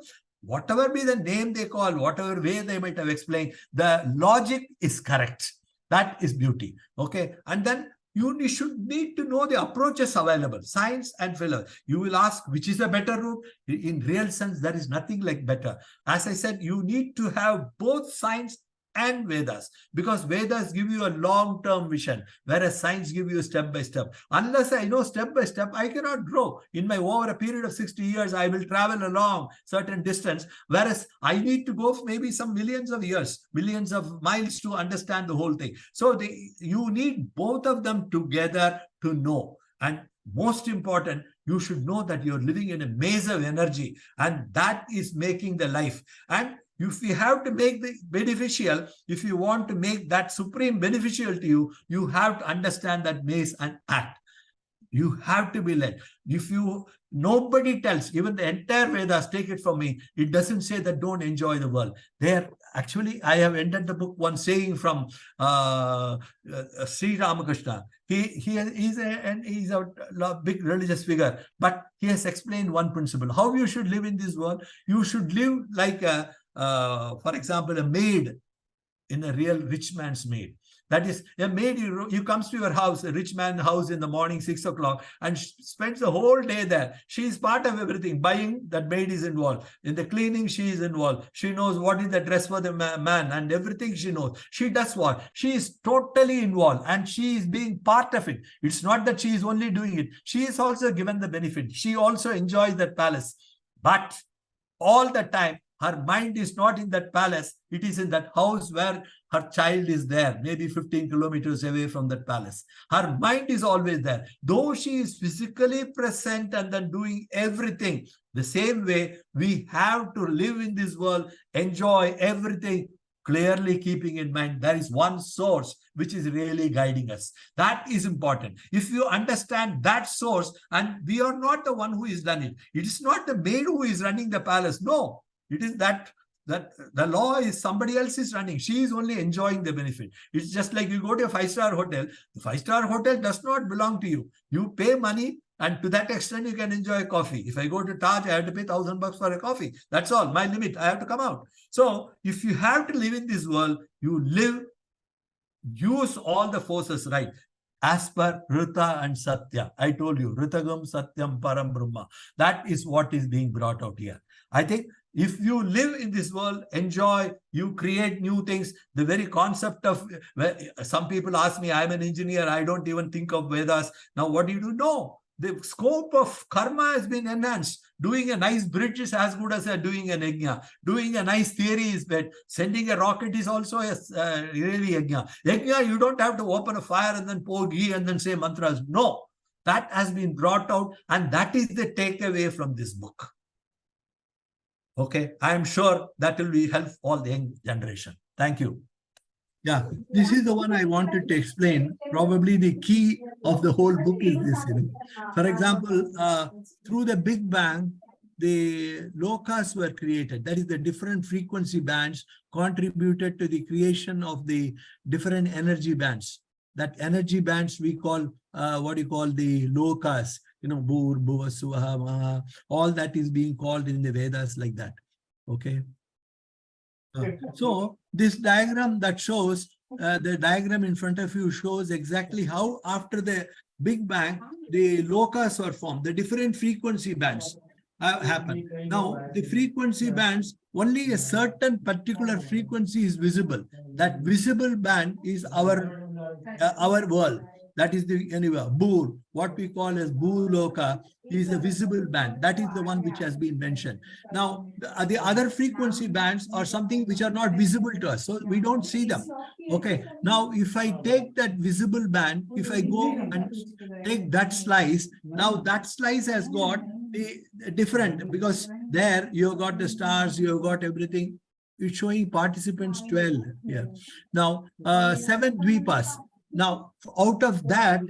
Whatever be the name they call, whatever way they might have explained, the logic is correct. That is beauty. Okay. And then you should need to know the approaches available, science and philosophy. You will ask, which is a better route? In real sense, there is nothing like better. As I said, you need to have both science and Vedas, because Vedas give you a long-term vision, whereas science give you step by step. Unless I know step by step, I cannot grow. In my over a period of 60 years, I will travel along certain distance, whereas I need to go for maybe some millions of years, millions of miles to understand the whole thing. So you need both of them together to know. And most important, you should know that you're living in a maze of energy, and that is making the life. And if you have to make the beneficial, if you want to make that supreme beneficial to you, you have to understand that maze and act. You have to be led. Nobody tells, even the entire Vedas, take it from me, it doesn't say that don't enjoy the world. There, actually, I have ended the book one saying from Sri Ramakrishna. He's a big religious figure, but he has explained one principle. How you should live in this world? You should live like for example, a maid in a real rich man's maid. That is, a maid, you comes to your house, a rich man's house in the morning, 6 o'clock, and spends the whole day there. She is part of everything. Buying, that maid is involved. In the cleaning, she is involved. She knows what is the dress for the man, and everything she knows. She does what? She is totally involved, and she is being part of it. It's not that she is only doing it. She is also given the benefit. She also enjoys that palace. But all the time, her mind is not in that palace. It is in that house where her child is there, maybe 15 kilometers away from that palace. Her mind is always there. Though she is physically present and then doing everything, the same way we have to live in this world, enjoy everything, clearly keeping in mind there is one source which is really guiding us. That is important. If you understand that source, and we are not the one who is done it. It is not the maid who is running the palace. No, it is that the law is somebody else is running. She is only enjoying the benefit. It's just like you go to a 5-star hotel. The 5-star hotel does not belong to you. You pay money, and to that extent, you can enjoy coffee. If I go to Taj, I have to pay $1,000 for a coffee. That's all. My limit. I have to come out. So if you have to live in this world, you live, use all the forces right. As per Rita and Satya. I told you, Ritagam Satyam Param Brahma. That is what is being brought out here. I think if you live in this world, enjoy, you create new things. The very concept of, some people ask me, I'm an engineer, I don't even think of Vedas. Now, what do you do? No. The scope of karma has been enhanced. Doing a nice bridge is as good as doing an yajna. Doing a nice theory is bad. Sending a rocket is also really yajna. Yajna, you don't have to open a fire and then pour ghee and then say mantras. No, that has been brought out, and that is the takeaway from this book. Okay, I am sure that will be help all the young generation. Thank you. Yeah, this is the one I wanted to explain. Probably the key of the whole book is this. For example, through the Big Bang, the lokas were created. That is, the different frequency bands contributed to the creation of the different energy bands. That energy bands we call, what you call the lokas, Bhur, Bhuva, Suvaha, Maha, all that is being called in the Vedas like that. Okay. So this diagram that shows, the diagram in front of you shows exactly how after the Big Bang, the lokas were formed, the different frequency bands happen. Now, the frequency bands, only a certain particular frequency is visible. That visible band is our world. That is the Bhur, what we call as Bhuloka, is a visible band. That is the one which has been mentioned. Now, the other frequency bands are something which are not visible to us, so we don't see them. Okay. Now, if I take that visible band, if I go and take that slice, now that slice has got the different, because there you've got the stars, you've got everything. It's showing participants 12 here. Now, 7 dvipas. Now, out of that,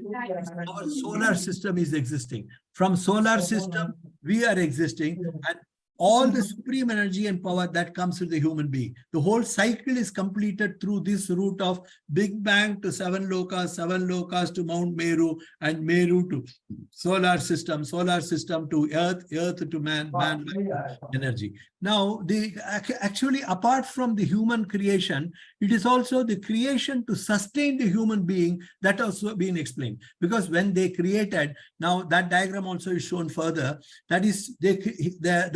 our solar system is existing. From solar system, we are existing, and all the supreme energy and power that comes to the human being. The whole cycle is completed through this route of Big Bang to 7 lokas to Mount Meru, and Meru to solar system to earth to man energy. Now, actually, apart from the human creation, it is also the creation to sustain the human being that also been explained. Because when they created, now that diagram also is shown further, that is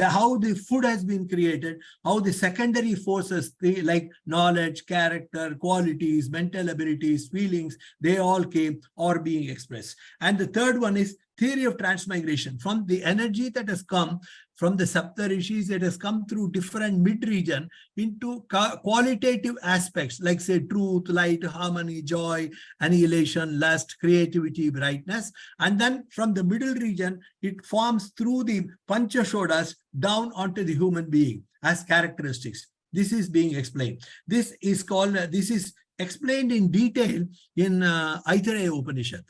how the food has been created, how the secondary forces, like knowledge, character, qualities, mental abilities, feelings, they all came or being expressed. And the third one is theory of transmigration. From the energy that has come from the Saptarishis, it has come through different mid-region into qualitative aspects, like say truth, light, harmony, joy, annihilation, lust, creativity, brightness. And then from the middle region, it forms through the Panchashodas down onto the human being as characteristics. This is being explained. This is explained in detail in Aitareya Upanishad.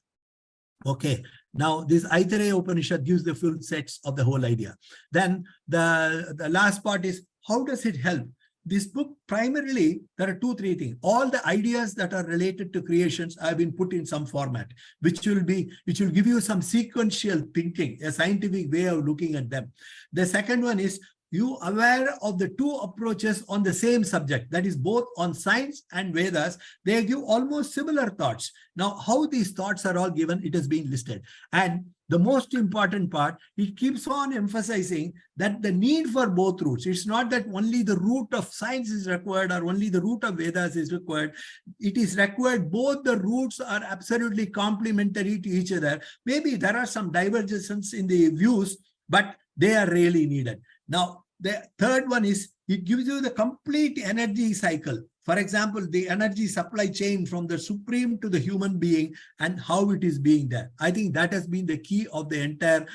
Okay, now this Aitareya Upanishad gives the full sets of the whole idea. Then the last part is, how does it help? This book, primarily, there are 2-3 things. All the ideas that are related to creations have been put in some format, which will give you some sequential thinking, a scientific way of looking at them. The second one is, you aware of the 2 approaches on the same subject, that is both on science and Vedas. They give almost similar thoughts. Now, how these thoughts are all given, it has been listed. And the most important part, it keeps on emphasizing that the need for both routes. It's not that only the route of science is required or only the route of Vedas is required. It is required. Both the routes are absolutely complementary to each other. Maybe there are some divergences in the views, but they are really needed. Now, the third one is it gives you the complete energy cycle. For example, the energy supply chain from the supreme to the human being and how it is being there. I think that has been the key of the entire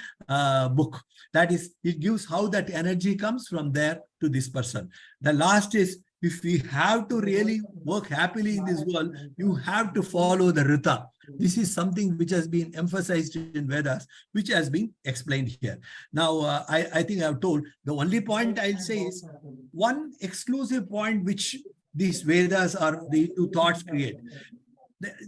book. That is, it gives how that energy comes from there to this person. The last is, if we have to really work happily in this world, you have to follow the Rita. This is something which has been emphasized in Vedas, which has been explained here. Now, I think I've told. The only point I'll say is one exclusive point which these Vedas or the two thoughts create.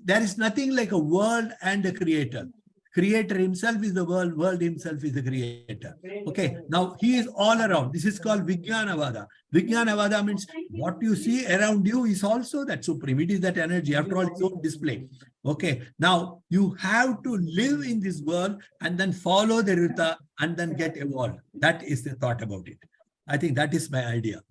There is nothing like a world and a creator. Creator himself is the world, world himself is the creator. Okay, now he is all around. This is called Vijnanavada. Vijnanavada means what you see around you is also that supreme. It is that energy, after all, its own display. Okay, now you have to live in this world and then follow the Rita and then get evolved. That is the thought about it. I think that is my idea.